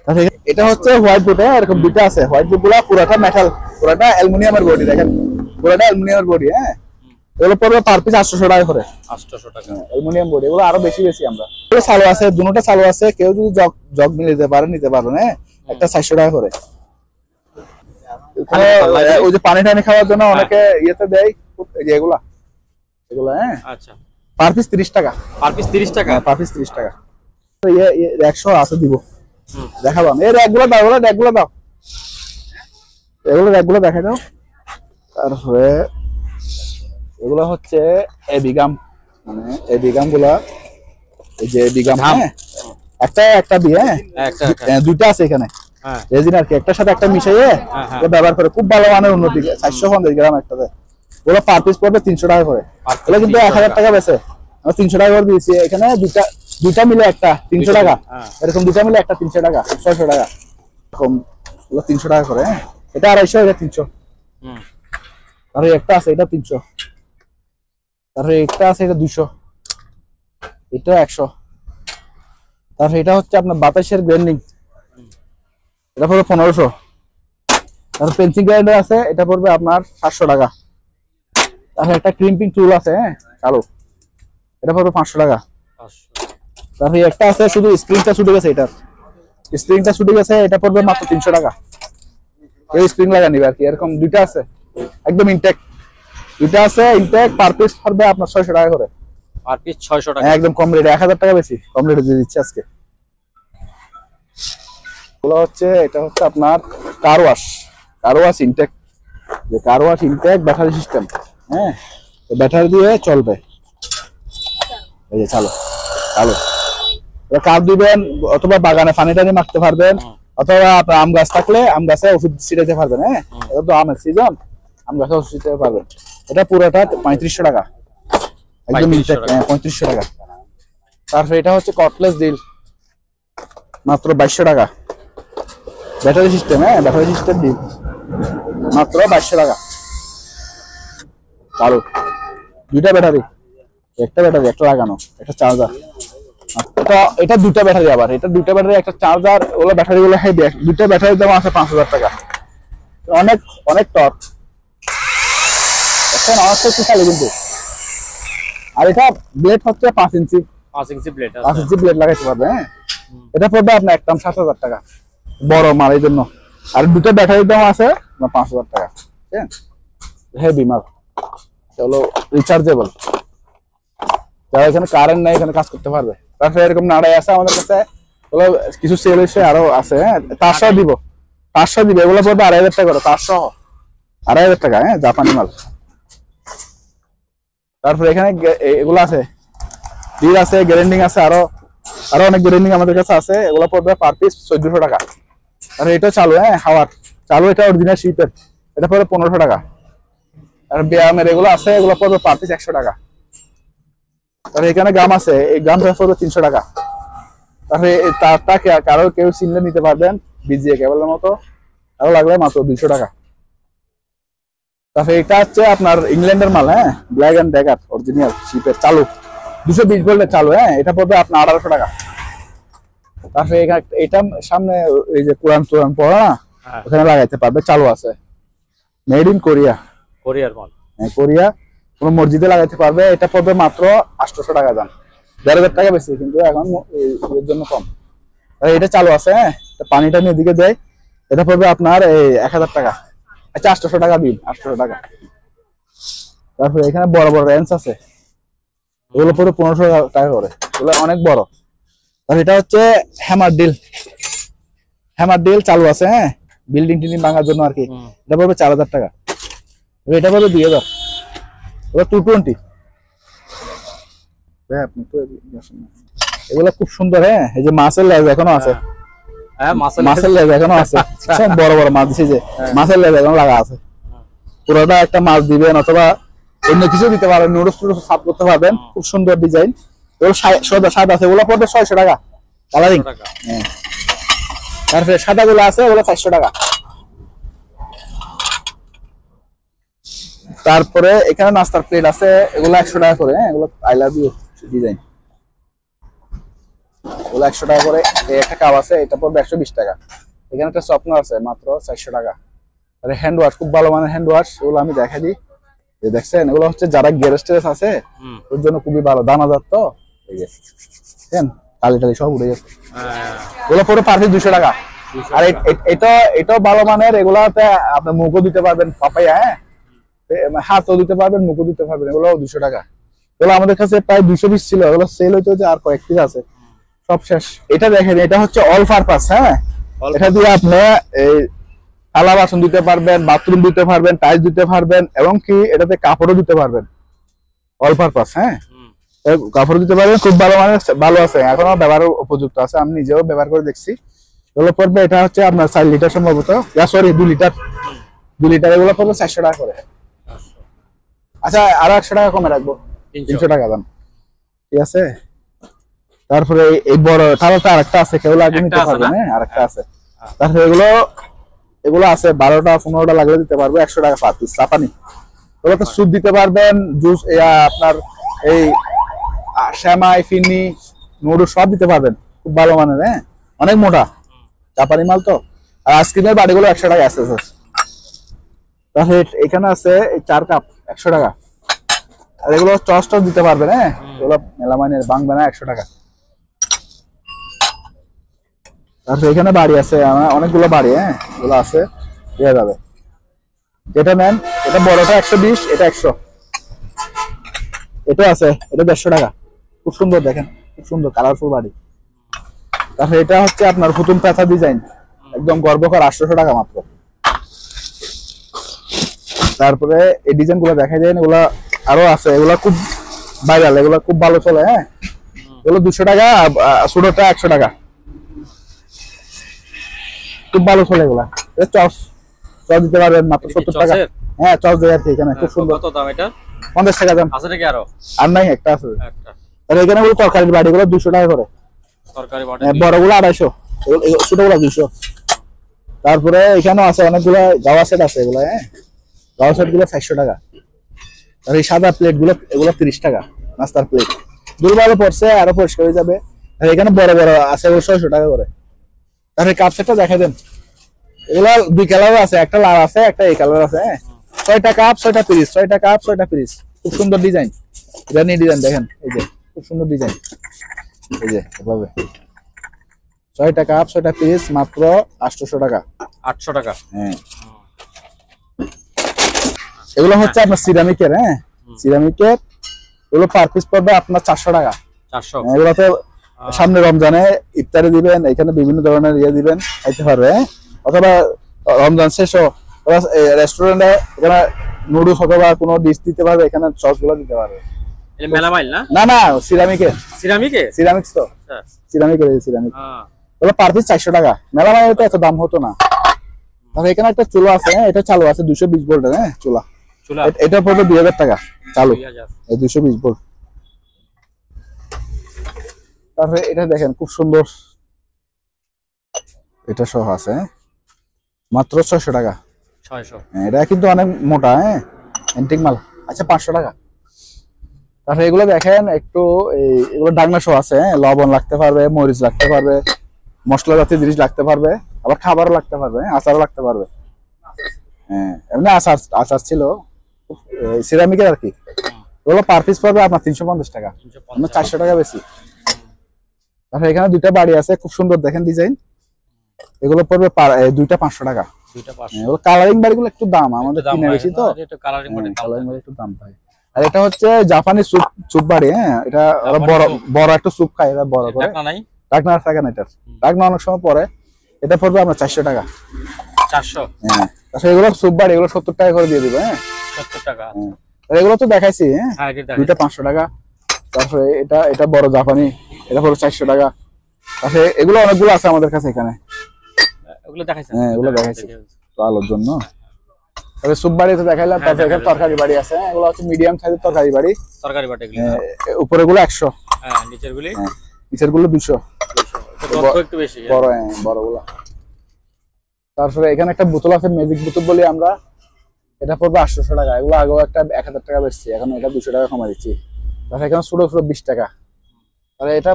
তাহলে এটা হচ্ছে হোয়াইট বোর্ড। এরকম দুটো আছে হোয়াইট বোর্ড গুলা, পুরোটা মেটাল, পুরোটা অ্যালুমিনিয়ামের বডি। দেখেন পুরোটা অ্যালুমিনিয়ামের বডি। হ্যাঁ, এগুলো পড়বে পার পিস 800 টাকা করে। 800 টাকা অ্যালুমিনিয়াম বডি, এগুলো আরো বেশি আমরা। এগুলো চালু আছে, দুটোটা চালু আছে। কেউ যদি জগ নিতে পারেন। হ্যাঁ, একটা 400 টাকা করে। ওই যে পানি টানি খাওয়ার জন্য অনেকে ইয়েতে দেয়, এগুলা। হ্যাঁ, আচ্ছা, পার পিস 30 টাকা। পার পিস 30 টাকা। পার পিস 30 টাকা। তো 100 আছে দিব, দেখাবো আমি। এই র্যাকগুলো দাও, র্যাকগুলো দাও, র্যাকগুলো দেখা দাও। তারপরে এগুলো হচ্ছে এবিগাম, মানে এবিগাম গুলা, এই যে এবিগাম। হ্যাঁ, একটা দিয়ে, হ্যাঁ দুইটা আছে এখানে রেজিন আর কি, একটার সাথে একটা মিশিয়ে ব্যবহার করে। খুব ভালো মানের উন্নতি, 450 গ্রাম একটাতে। ওগুলো পার পিস পড়বে 300 টাকা করে। ওগুলো কিন্তু 1000 টাকা বেচে, আমরা 300 টাকা করে দিয়েছি। এখানে দুইটা মিলে একটা 300 টাকা, এরকম দুইটা মিলে একটা 300 টাকা, 600 টাকা এরকম। ওগুলো 300 টাকা করে। হ্যাঁ, এটা 250, এটা 300। আর একটা আছে, এটা 300। তারপরে একটা আছে, এটা 200, এটা 100। তারপরে এটা হচ্ছে আপনার বাতাসের গ্রাইন্ডিং, এটা পড়বে 1500। তারপর পেন্সিল গ্রাইন্ডার আছে, এটা পড়বে আপনার 700 টাকা। তারপরে একটা ক্রিম্পিং টুল আছে, হ্যাঁ কালো, এটা পড়বে 500 টাকা। তারপরে একটা আছে শুধু স্প্রিংটা ছুটে গেছে, এটা পড়বে মাত্র 300 টাকা। এই স্প্রিং লাগা নিবে আর কি। এরকম দুইটা আছে একদম ইনটেক, পার পিস পড়বে আপনার 600 টাকা করে। পার পিস 600 টাকা, একদম কম রেটে, 1000 টাকা বেশি কম রেটে দিয়ে দিচ্ছে আজকে। এটা হচ্ছে আপনার কার ওয়াশ ইনটেক, যে car wash intake battery system. হ্যাঁ, ব্যাটারি দিয়ে চলবে। এই যে চালো কাপ দিবেন, অথবা বাগানে পানি টানি মারতে পারবেন, অথবা আপনার আম গাছ থাকলে আম গাছে ওষুধ ছিটাতে পারবেন। হ্যাঁ, এটা তো আমের সিজন, আম গাছে ওষুধ ছিটাতে পারবেন। এটা পুরোটা 3500 টাকা, একদম ইনটেক। 3500 টাকা। তারপরে এটা হচ্ছে কটলেস ডিল, মাত্র 2200 টাকা। ব্যাটারি সিস্টেম, হ্যাঁ ব্যাটারি সিস্টেম ডিল, মাত্র 2200 টাকা। চালু দুইটা ব্যাটারি, একটা লাগানো, একটা চার্জার। এটা দুটা ব্যাটারি, আবার এটা দুটা ব্যাটারি, একটা চার্জার। ওগুলো ব্যাটারি গুলো হেভি, দুটা ব্যাটারির দাম আছে 5000 টাকা। অনেক টর্ক, এখন অনেক শক্তিশালী কিন্তু। আর এটা ব্লেড হচ্ছে 5 ইঞ্চি ব্লেড, 5 ইঞ্চি ব্লেড লাগাইতে পারবে। হ্যাঁ, এটা পড়বে আপনার একদম 7000 টাকা, বড় মাল এই জন্য। আর দুটো ব্যাটারির দাম আছে 5000 টাকা। হেভি মাল, চলো রিচার্জেবল, যারা এখানে কারেন্ট নাই এখানে কাজ করতে পারবে। তারপরে এরকম নাড়াই আছে আমাদের কাছে, ওগুলো কিছু সেল হয়েছে, আরো আছে। হ্যাঁ, 500 দিব, এগুলো পড়বে 2500 টাকা করে, 2500 টাকা। হ্যাঁ, জাপানি মাল। তারপরে এখানে এগুলো আছে, ডিল আছে, গ্রাইন্ডিং আছে, আরো অনেক গ্রাইন্ডিং আমাদের কাছে আছে। এগুলো পড়বে পার পিস 1400 টাকা। আর এটা চালু, হ্যাঁ হাওয়ার চালু, এটা অরিজিনাল শিপের, এটা পড়বে 1500 টাকা। আর ব্যায়ামের এগুলো আছে, এগুলো পড়বে পার পিস 100 টাকা। আর এখানে গাম আছে, এই গামটা পড়বে 300 টাকা। তারপরে তারটা কারো কেউ চিনলে নিতে পারবেন, বিজিএ কেবলের মতো, আরো লাগবে মাত্র 200 টাকা। তারপরে এটা হচ্ছে আপনার ইংল্যান্ডের মাল, হ্যাঁ ব্ল্যাক এন্ড ড্যাগার অরিজিনাল শিপের, চালু 220 ভোল্টের চালু। হ্যাঁ, এটা পড়বে আপনার 1800 টাকা। তারপরে এটা সামনে এই যে কোরআন পড়া না, ওখানে লাগাইতে পারবে, চালু আছে, মেড ইন কোরিয়ার মাল। হ্যাঁ, কোরিয়া, কোন মসজিদে লাগাইতে পারবে। এটা পড়বে মাত্র 800 টাকা দাম, 1500 টাকা বেশি, কিন্তু এখন এর জন্য কম। এটা চালু আছে। হ্যাঁ, পানিটা নিয়ে এদিকে দেয়, এটা পড়বে আপনার এই 1000 টাকা। আচ্ছা, 800 টাকা দিন, 800 টাকা। তারপরে এখানে বড় বড় রেঞ্জ আছে, ওগুলো পড়বে 1500 টাকা করে, ওগুলো অনেক বড়। আর এটা হচ্ছে হ্যামার ডিল চালু আছে। হ্যাঁ, বিল্ডিং টিল্ডিং ভাঙার জন্য আর কি। এটা পড়বে 4000 টাকা। এটা পড়বে 2000। ওটা 220। আপনি তো এগুলো খুব সুন্দর। হ্যাঁ, এই যে মাছের লেজ এখনো আছে, হ্যাঁ মাছের লেজ এখনো আছে, সব বড় বড় মাছ দিছে যে মাছের লেজ এখনো লাগা আছে। পুরোটা একটা মাছ দিবেন অথবা অন্য কিছু দিতে পারেন, নুডলস টুডলস সাফ করতে পারবেন, খুব সুন্দর ডিজাইন। এগুলো সাদা আছে, ওগুলো পড়বে 600 টাকা কালারিং। তারপরে সাদা গুলো আছে ওগুলো 400 টাকা। তারপরে এখানে নাস্তার প্লেট আছে, এগুলো 100 টাকা করে। এগুলো আই লাভ ইউ ডিজাইন, এগুলো 100 টাকা করে। এই একটা কাপ আছে, এটা পড়বে 120 টাকা। এখানে একটা স্বপ্ন আছে মাত্র 400 টাকা। আর হ্যান্ড ওয়াশ, খুব ভালো মানের হ্যান্ড ওয়াশ, এগুলো আমি দেখাই দিই। এই দেখছেন, এগুলো হচ্ছে যারা গ্যারেজ আছে ওর জন্য খুবই ভালো, দানাদার তো। এই যে দেখেন কালি টালি সব উড়ে গেছে। এগুলো পুরো পারফেক্ট 200 টাকা। আর এটাও ভালো মানের, এগুলাতে আপনি মুখও দিতে পারবেন, পাপাইয়া, হ্যাঁ হাতও দিতে পারবেন, মুখও দিতে পারবেন। এগুলো 200 টাকা। এগুলো আমাদের কাছে প্রায় 200 পিস ছিল, এগুলো সেল হইতে হচ্ছে আর কয়েক পিস আছে, সব শেষ। এটা দেখেন, এটা হচ্ছে অল পারপাস, হ্যাঁ এটা দিয়ে আপনি এই থালা বাসন দিতে পারবেন, বাথরুম দিতে পারবেন, টাইলস দিতে পারবেন, এবং কি এটাতে কাপড়ও দিতে পারবেন, অল পারপাস। হ্যাঁ কাপড় দিতে পারবেন, খুব ভালো মানের, ভালো আছে, এখনো ব্যবহারের উপযুক্ত আছে, আমি নিজেও ব্যবহার করে দেখছি। এগুলো পড়বে, এটা হচ্ছে আপনার 4 লিটার সম্ভবত, সরি 2 লিটার, 2 লিটার। এগুলো পড়বে 400 টাকা করে। আচ্ছা আরো 100 টাকা কমে রাখবো, 300 টাকা দাম, ঠিক আছে। তারপরে এই বড় থালাটা আরেকটা আছে, কেউ লাগবে নিতে পারবেন, হ্যাঁ আরেকটা আছে। তারপরে এগুলো আছে 12টা 15টা লাগলে দিতে পারবো, 100 টাকা পার পিস। চাপানি, এগুলো তো স্যুপ দিতে পারবেন, জুস, আপনার এই শ্যামাই, ফিরনি, নুডলস সব দিতে পারবেন, খুব ভালো মানের, হ্যাঁ অনেক মোটা চাপানি মাল তো। আর আইসক্রিমের বাড়িগুলো 100 টাকা আছে। তাহলে এখানে আছে এই 4 কাপ 100 টাকা। আর এগুলো টস দিতে পারবেন, হ্যাঁ এগুলো মেলামাইনের বাংবে না, 100 টাকা। তারপরে এখানে বাড়ি আছে, অনেকগুলো বাড়ি, হ্যাঁ এগুলো আছে, দেওয়া যাবে। এটা নেন, এটা বড়টা 120, এটা 100। এটা আছে, এটা 150 টাকা, খুব সুন্দর, দেখেন খুব সুন্দর কালারফুল বাড়ি। তারপরে এটা হচ্ছে আপনার পুতুল পাতা ডিজাইন, একদম গর্বকর, 800 টাকা মাত্র। তারপরে এই ডিজাইন গুলো দেখা যায়, এগুলা আরো আছে, এগুলা খুব ভাইরাল, এগুলা খুব ভালো চলে, হ্যাঁ এগুলো 200 টাকা, ছোটটা 100 টাকা, খুব ভালো চলে এগুলা। চস দিতে পারবেন মাত্র 70 টাকা। হ্যাঁ চস দেয় আছে এখানে, খুব সুন্দর। কত দাম এটা? 50 টাকা দাম আছে নাকি আরো? আর নাই, একটা আছে। আর এখানে ওই তরকারির বাড়িগুলো 200 টাকা করে, তরকারি বাড়ি বড়গুলো 250, ছোটগুলো 200। তারপরে এখানেও আছে অনেকগুলো গাওয়া সেট আছে, এগুলো হ্যাঁ গাওয়া সেট গুলো 400 টাকা। আর এই সাদা প্লেট গুলো, এগুলো 30 টাকা, নাস্তার প্লেট। দুর্ভালো পড়ছে, আরো পরিষ্কার হয়ে যাবে। আর এখানে বড় বড় আছে, এগুলো 600 টাকা করে। তাহলে কাপ সেটটা দেখা দেন, এগুলো 2 কালার আছে, একটা লাল আছে, একটা এই কালার আছে, হ্যাঁ 6টা কাপ 6টা পিস, 6টা কাপ 6টা পিস, খুব সুন্দর ডিজাইন। এটা নিয়ে ডিজাইন দেখেন, এই যে খুব সুন্দর ডিজাইন, এই যে এভাবে 6টা কাপ 6টা পিস, মাত্র 800 টাকা। 800 টাকা, হ্যাঁ এগুলো হচ্ছে আপনার সিরামিকের, হ্যাঁ সিরামিকের, এগুলো পার পিস পড়বে আপনার 400 টাকা। 400। এগুলোতে সামনে রমজানে ইফতারে দিবেন, এখানে বিভিন্ন ধরনের ইয়ে দিবেন, খাইতে পারবে। অথবা রমজান শেষও রেস্টুরেন্টে এখানে নুডলস অথবা কোনো ডিশ দিতে পারবে, এখানে সস গুলো দিতে পারবে। এটা মেলামাইল না? না না, সিরামিকের, সিরামিক্স তো, সিরামিকের, সিরামিক। ওগুলো পার পিস 400 টাকা। মেলামাইল তো এত দাম হতো না। তাহলে এখানে একটা চুলা আছে, এটা চালু আছে 220 ভোল্টের, হ্যাঁ চুলা, এটা পড়বে 2000 টাকা চালু, 220 ভোল্ট। তারপরে এটা দেখেন খুব সুন্দর, এটা সহ আছে, মাত্র 600 টাকা। 600, এটা কিন্তু অনেক মোটা, হ্যাঁ এন্টিক মাল। আচ্ছা 500 টাকা। তারপরে এগুলো দেখেন একটু, এগুলো ডাকনা সহ আছে, হ্যাঁ লবণ লাগতে পারবে, মরিচ লাগতে পারবে, মশলা জাতীয় জিনিস লাগতে পারবে, আবার খাবারও লাগতে পারবে, আচারও লাগতে পারবে। হ্যাঁ এমনি আচার ছিল, সিরামিকের আর কি। এগুলো পার পিস পড়বে আপনার 350 টাকা, আমরা 400 টাকা বেশি। তারপরে এখানে 2টা বাড়ি আছে, খুব সুন্দর দেখেন ডিজাইন, এগুলো পড়বে 2টা 500 টাকা। এগুলো কালারিং বাড়িগুলো একটু দাম, আমাদের কিনে বেশি তো, কালারিং বাড়ি একটু দাম পায়। আর এটা হচ্ছে জাপানি স্যুপ বাড়ি, হ্যাঁ এটা বড় একটা স্যুপ খায়, এটা বড় করে ডাকনা থাকে না, এটার ডাকনা অনেক সময় পরে। এটা পড়বে আপনার 400 টাকা। 400, হ্যাঁ। তাছাড়া এগুলো স্যুপ বাড়ি, এগুলো 70 টাকা করে দিয়ে দিবে, হ্যাঁ 70 টাকা। এগুলো তো দেখাইছি, হ্যাঁ 2টা 500 টাকা। তারপরে এটা বড় জাপানি, এটা পড়বে 400 টাকা। তারপরে এগুলো অনেকগুলো আছে আমাদের কাছে এখানে। ওগুলো দেখাইছেন? হ্যাঁ এগুলো দেখাইছি তো আলোর জন্য। তবে সুপ বাড়ি তো দেখাইলাম, তারপর এখানে তরকারি বাড়ি আছে, এগুলো হচ্ছে মিডিয়াম সাইজের তরকারি বাড়ি। তরকারি বাটি এগুলো? উপরে গুলো 100, হ্যাঁ নিচের গুলি নিচের গুলো 200। তো একটু বেশি বড়, হ্যাঁ বড় গুলো। তারপরে এখানে একটা বোতল আছে, ম্যাজিক বোতল বলি আমরা, এটা পড়বে 800 টাকা। এগুলো আগেও একটা 1000 টাকা বেচছি, এখন এটা 200 টাকা কমা দিচ্ছি। তারপরে এখানে ছোট ছোট 20 টাকা। তাহলে এটা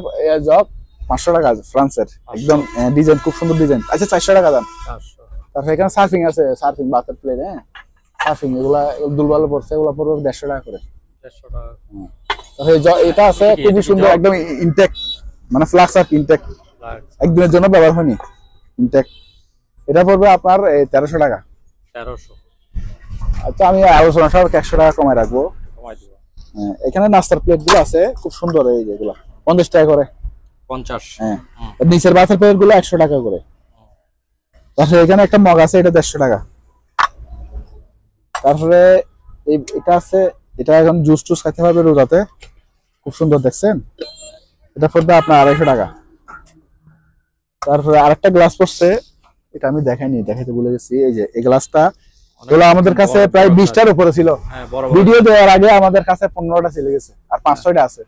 জগ 500 টাকা আছে, ফ্রান্সের একদম ডিজাইন, খুব সুন্দর ডিজাইন। আচ্ছা 400 টাকা দাম। তারপরে এখানে সার্ফিং আছে, সার্ফিং বাতার প্লেট, হ্যাঁ সার্ফিং এগুলা দুলবালো পড়ছে, এগুলো পড়বে 150 টাকা করে। 150 টাকা। তারপরে এটা আছে খুবই সুন্দর, একদম ইনটেক, মানে ফ্লাক্স আর ইনটেক, একদিনের জন্য ব্যবহার হয়নি, ইনটেক। এটা পড়বে আপনার 1300 টাকা। 1300। আচ্ছা আমি আলোচনা সব 100 টাকা কমায় রাখবো। কমাই দিব। হ্যাঁ এখানে নাস্তার প্লেট গুলো আছে খুব সুন্দর, এই যেগুলো 50 টাকা করে। 50? হ্যাঁ নিচের বাসের প্লেট গুলো 100 টাকা করে। তারপরে এখানে একটা মগ আছে, এটা 150 টাকা। তারপরে এটা আছে, এটা এখন জুস টুস খাইতে পারবে রোজাতে, খুব সুন্দর দেখছেন। এটা পড়বে আপনার 250 টাকা। তারপরে আরেকটা গ্লাস পড়ছে, এটা আমি দেখাইনি, দেখাইতে ভুলে গেছি। এই যে এই গ্লাসটা, এগুলো আমাদের কাছে প্রায় 20টার উপরে ছিল। ভিডিও দেওয়ার আগে আমাদের কাছে 15টা চলে গেছে, আর 5-6টা আছে।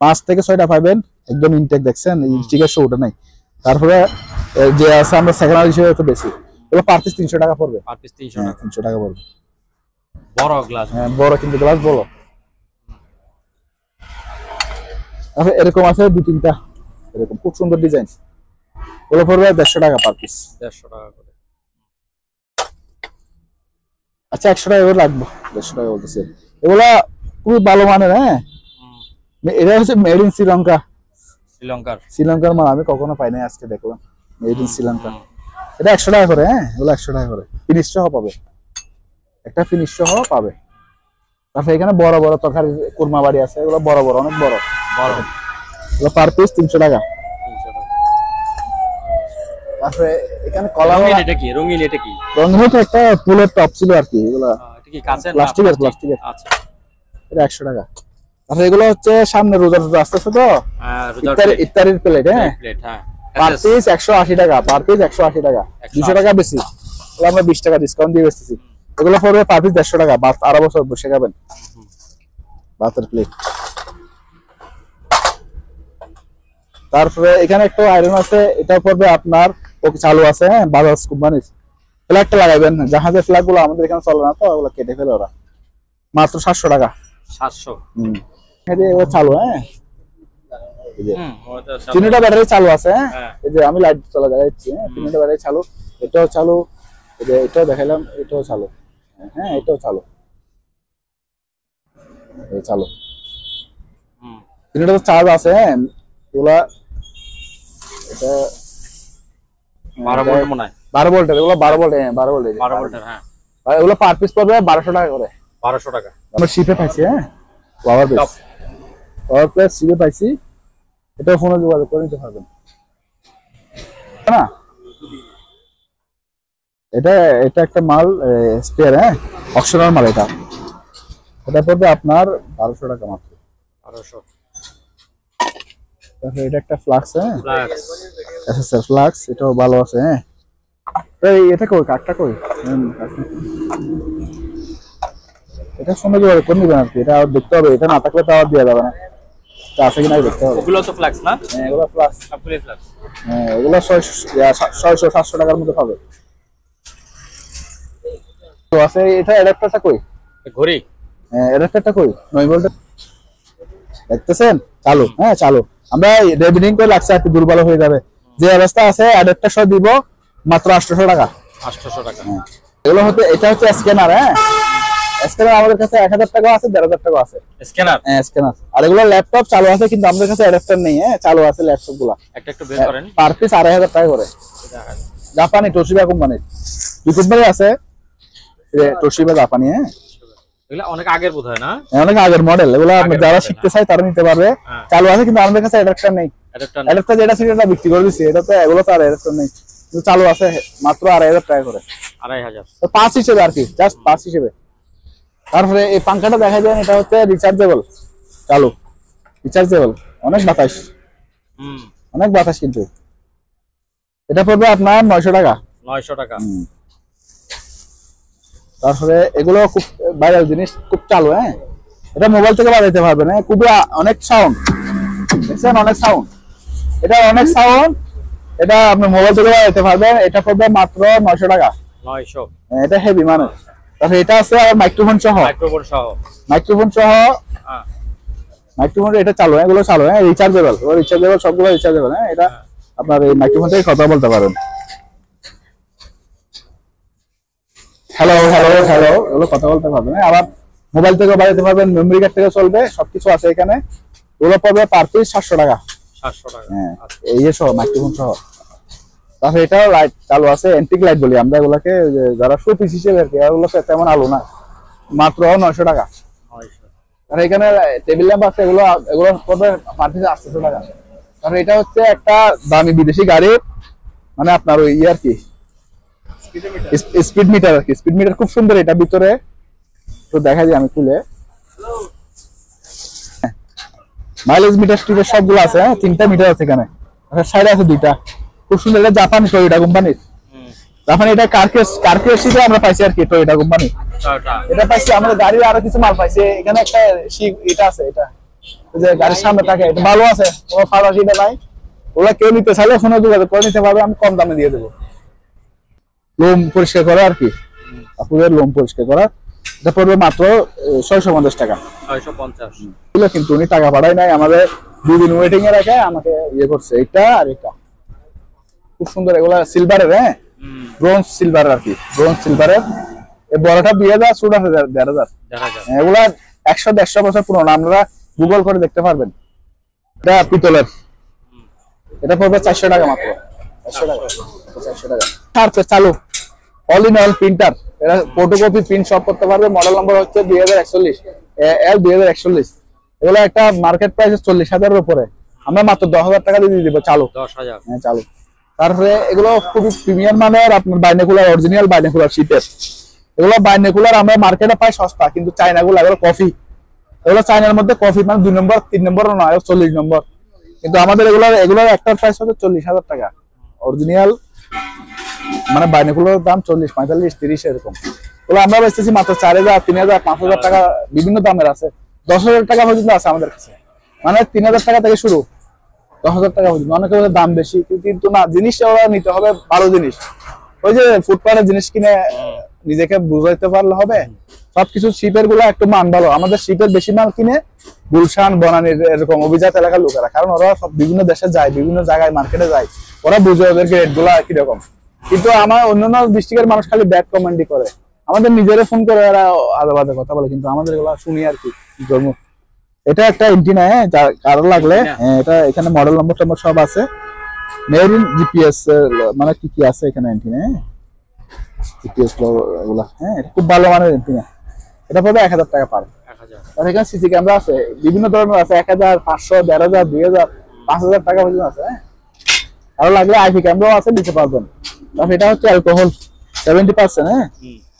5 থেকে 6টা পাবেন, একদম ইনটেক দেখছেন, স্টিকার শো ওটা নাই। তারপরে যে আছে আমরা সেকেন্ড হ্যান্ড হিসেবে তো বেশি, এগুলো পার পিস 300 টাকা পড়বে। পার পিস 300 টাকা? 300 টাকা পড়বে। বড় গ্লাস? হ্যাঁ বড়, কিন্তু গ্লাস বড়। তারপরে এরকম আছে 2-3টা, এরকম খুব সুন্দর ডিজাইন, এগুলো পড়বে 150 টাকা পার পিস। 150 টাকা করে। আচ্ছা 100 টাকা করে রাখবো, 150 টাকা বলতেছে। এগুলা খুবই ভালো মানের, হ্যাঁ এটা হচ্ছে মেড ইন শ্রীলঙ্কা। শ্রীলঙ্কার মাল আমি কখনো পাই নাই, আজকে দেখলাম মেড ইন শ্রীলঙ্কা। এটা 100 টাকা করে। হ্যাঁ এগুলো 100 টাকা করে, ফিনিশ সহ পাবে, একটা ফিনিশ সহ পাবে। তারপরে এখানে বড় বড় তরকারি কুরমা বাড়ি আছে, এগুলো বড় বড়, অনেক বড় বড়, এগুলো পার পিস 300 টাকা। তারপরে এখানে কলা, এটা কি রঙিন? এটা কি রঙিন? এটা একটা ফুলের টপ ছিল আর কি, এগুলো এটা কি কাঁচের? প্লাস্টিকের। আচ্ছা এটা 100 টাকা। তারপরে এগুলো হচ্ছে সামনে রোজা আসতেছে তো, ইফতারির প্লেট, হ্যাঁ পার পিস 180 টাকা, পার পিস 180 টাকা, 200 টাকা বেশি। আমরা 20 টাকা ডিসকাউন্ট দিয়ে বেচতেছি। এগুলো পড়বে পার পিস 150 টাকা, 12 বছর বসে খাবেন ভাতের প্লেট। তারপরে এখানে একটা আয়রন আছে, এটা পড়বে আপনার, ওকে চালু আছে, হ্যাঁ বাজাজ কোম্পানির। ফ্ল্যাগটা লাগাইবেন, জাহাজের ফ্ল্যাগ গুলো আমাদের এখানে চলে না তো, ওগুলো কেটে ফেলে ওরা, মাত্র 700 টাকা। 700? ও চালু, হ্যাঁ তিনটা ব্যাটারি চালু আছে। হ্যাঁ এই যে আমি লাইট চলা দেখাচ্ছি, হ্যাঁ তিনটা ব্যাটারি চালু, এটাও চালু, এই যে এটাও দেখাইলাম, এটাও চালু, হ্যাঁ এটাও চালু, এই চালু, তিনটা চার্জ আছে। হ্যাঁ এগুলা, এটা 12 ভোল্ট মনে হয়। 12 ভোল্টের, এগুলো 12 ভোল্ট, হ্যাঁ 12 ভোল্টের, 12 ভোল্টের। হ্যাঁ এগুলো পার পিস পড়বে 1200 টাকা করে। 1200 টাকা। আমরা শিপে পাইছি, হ্যাঁ পাওয়ার প্লেস শিপে পাইছি, এটা ফোনে যোগাযোগ করে নিতে পারবেন না। এটা একটা মাল স্পেয়ার, হ্যাঁ অপশনাল মাল, এটা পড়বে আপনার 1200 টাকা মাত্র। 1200। তারপরে এটা একটা ফ্লাক্স, হ্যাঁ এসএসআর ফ্লাক্স, এটাও ভালো আছে। হ্যাঁ এটা কই, কাঠটা কই? এটা সঙ্গে যোগাযোগ করে নিবেন আর কি, এটা দেখতে হবে, এটা না থাকলে তো আর দেওয়া যাবে না, এটা আছে কিনা দেখতে হবে। ওগুলো তো ফ্লাক্স না? হ্যাঁ এগুলো ফ্লাক্স, সবগুলো ফ্লাক্স। হ্যাঁ এগুলো 600-700 টাকার মধ্যে পাবে। তো আছে এটা অ্যাডাপ্টারটা কই? ঘড়ি? হ্যাঁ অ্যাডাপ্টারটা কই? 9 ভোল্ট দেখতেছেন, চালু, হ্যাঁ চালু। আমরা রেবিডিং করে লাগছে, একটু দুর্বল হয়ে যাবে, যে অবস্থা আছে অ্যাডাপ্টার সহ দিব মাত্র 800 টাকা। 800 টাকা। হ্যাঁ এগুলো হতে, এটা হচ্ছে স্ক্যানার, হ্যাঁ স্ক্যানার আমাদের কাছে 1000 টাকা আছে, 1500 টাকা আছে স্ক্যানার। হ্যাঁ স্ক্যানার। আর এগুলো ল্যাপটপ চালু আছে, কিন্তু আমাদের কাছে অ্যাডাপ্টার নেই, হ্যাঁ চালু আছে ল্যাপটপ গুলা। একটা একটু বের করেন। পার পিস 2500 টাকা করে, জাপানি তোশিবা কোম্পানির। দুই কোম্পানি আছে, তোশিবা জাপানি। হ্যাঁ এগুলা অনেক আগের বোধহয় না? অনেক আগের মডেল, এগুলো যারা শিখতে চায় তারা নিতে পারবে, চালু আছে, কিন্তু আমাদের কাছে অ্যাডাপ্টার নেই। অ্যাডাপ্টার যেটা ছিল এটা বিক্রি করে দিচ্ছি, এটা তো এগুলো তো আর অ্যাডাপ্টার নেই, কিন্তু চালু আছে মাত্র 2500 টাকা করে। 2500 তো 5 হিসেবে আর কি, জাস্ট 5 হিসেবে। তারপরে এই পাঙ্খাটা দেখা যায়, এটা হচ্ছে রিচার্জেবল, চালু রিচার্জেবল, অনেক বাতাস, অনেক বাতাস, কিন্তু এটা পড়বে আপনার 900 টাকা। 900 টাকা। তারপরে এগুলো খুব ভাইরাল জিনিস, খুব চালু। হ্যাঁ, এটা মোবাইল থেকে বাজাইতে পারবেন। হ্যাঁ, খুবই অনেক সাউন্ড, দেখছেন অনেক সাউন্ড, এটা অনেক সাউন্ড। এটা আপনি মোবাইল থেকে বাজাইতে পারবেন। এটা পড়বে মাত্র 900 টাকা। 900। এটা হেভি মানে। তারপরে এটা আছে আর মাইক্রোফোন সহ। মাইক্রোফোন সহ। মাইক্রোফোন সহ। মাইক্রোফোন এটা চালু, হ্যাঁ, এগুলো চালু। হ্যাঁ, রিচার্জেবল, রিচার্জেবল, সবগুলো রিচার্জেবল। হ্যাঁ, এটা আপনার এই মাইক্রোফোন থেকে কথা বলতে পারেন। হ্যালো হ্যালো হ্যালো, এগুলো কথা বলতে পারবেন। আবার মোবাইল থেকে বাজাতে পারবেন, মেমরি কার্ড থেকে চলবে, সবকিছু আছে এখানে। এগুলো পড়বে পার পিস 700 টাকা। 700 টাকা। হ্যাঁ, এই যে সহ মাইক্রোফোন সহ। তারপরে এটাও লাইট চালু আছে, এন্টিক লাইট বলি আমরা এগুলোকে, যারা শো পিস হিসেবে আর কি, এগুলো তেমন আলো না, মাত্র 900 টাকা। 900। আর এখানে টেবিল ল্যাম্প আছে, এগুলো এগুলো পড়বে পার পিস 800 টাকা। কারণ এটা হচ্ছে একটা দামি বিদেশি গাড়ি, মানে আপনার ওই আর কি স্পিড মিটার আর কি। স্পিড মিটার খুব সুন্দর, এটা ভিতরে তো দেখা যায়, আমি খুলে মাইলেজ মিটার টিটার সবগুলো আছে। হ্যাঁ, 3টা মিটার আছে এখানে, সাইডে আছে 2টা, খুব সুন্দর। এটা জাপানি টয়োটা কোম্পানির। জাপানি এটা কারকেস আমরা পাইছি আর কি, টয়োটা কোম্পানি। এটা পাইছি, আমাদের গাড়ির আরো কিছু মাল পাইছে এখানে। একটা এটা আছে, এটা যে গাড়ির সামনে থাকে, এটা ভালো আছে, কোনো ফাটাফিটা নাই। ওরা কেউ নিতে চাইলে ফোনে যোগাযোগ করে নিতে পারবে, আমি কম দামে দিয়ে দেবো। লোম পরিষ্কার করা আর কি, আপনাদের লোম পরিষ্কার করা, এটা পড়বে মাত্র 650 টাকা। 650। কিন্তু উনি টাকা পাঠায় নাই, আমাদের 2 দিন ওয়েটিং এ রাখে, আমাকে ইয়ে করছে। এটা আর এটা খুব সুন্দর, এগুলা সিলভারের। হ্যাঁ, ব্রোঞ্জ সিলভার আর কি, ব্রোঞ্জ সিলভারের। এই বড়টা 2000, ছোট 1500। এগুলা 100-150 বছর পুরনো, আপনারা গুগল করে দেখতে পারবেন। এটা পিতলের, এটা পড়বে 400 টাকা মাত্র। 400 টাকা, 400 টাকা। তারপর চালু অল ইন অল প্রিন্টার, এটা ফটোকপি প্রিন্ট সব করতে পারবে। মডেল নম্বর হচ্ছে 2041 L 2041। এগুলো একটা মার্কেট প্রাইস 40,000 এর উপরে, আমরা মাত্র 10,000 টাকা দিয়ে দিব চালু। 10,000। হ্যাঁ, চালু। তারপরে এগুলো খুবই প্রিমিয়াম মানের, আপনার বাইনোকুলার, অরিজিনাল বাইনোকুলার শীতের। এগুলো বাইনোকুলার আমরা মার্কেটে পাই সস্তা, কিন্তু চায়নাগুলো এগুলো কফি, এগুলো চায়নার মধ্যে কফি, মানে 2 নম্বর 3 নম্বর নয়, 40 নম্বর। কিন্তু আমাদের এগুলোর একটা প্রাইস হচ্ছে 40,000 টাকা অরিজিনাল, মানে বাইনোকুলার দাম 40, 45, 30 এরকম। ওগুলো আমরা বেচতেছি মাত্র 4,000, 3,000, 5,000 টাকা, বিভিন্ন দামের আছে। 10,000 টাকা পর্যন্ত আছে আমাদের কাছে, মানে 3,000 টাকা থেকে শুরু, 10,000 টাকা পর্যন্ত। অনেকে বলে দাম বেশি, কিন্তু না, জিনিসটা ওরা নিতে হবে ভালো জিনিস। ওই যে ফুটপাতের জিনিস কিনে নিজেকে বুঝাইতে পারলে হবে। সবকিছু শিপের গুলো একটু মান ভালো, আমাদের শিপের বেশি মাল কিনে গুলশান, বনানীর এরকম অভিজাত এলাকার লোকেরা, কারণ ওরা সব বিভিন্ন দেশে যায়, বিভিন্ন জায়গায় মার্কেটে যায়, ওরা বুঝে ওদের রেট গুলা কিরকম। কিন্তু আমার অন্যান্য ডিস্ট্রিক্টের মানুষ খালি ব্যাড কমেন্টই করে, আমাদের নিজেরা ফোন করে এরা আলাদা আলাদা কথা বলে, কিন্তু আমাদের এগুলা শুনি আর কি ধর্ম। এটা একটা এন্টিনা, হ্যাঁ, কারো লাগলে। হ্যাঁ, এটা এখানে মডেল নম্বর টম্বর সব আছে, মেড ইন জিপিএস, মানে কি কি আছে এখানে এন্টিনা। হ্যাঁ, জিপিএস এগুলা। হ্যাঁ, এটা খুব ভালো মানের এন্টিনা। এটা পড়বে 1000 টাকা পার। 1000। আর এখানে সিসি ক্যামেরা আছে, বিভিন্ন ধরনের আছে, 1000, 500, 1500, 2000, 5000 টাকা পর্যন্ত আছে। হ্যাঁ, আরো লাগলে আইপি ক্যামেরাও আছে, দিতে পারবেন। তারপর এটা হচ্ছে অ্যালকোহল 70%। হ্যাঁ,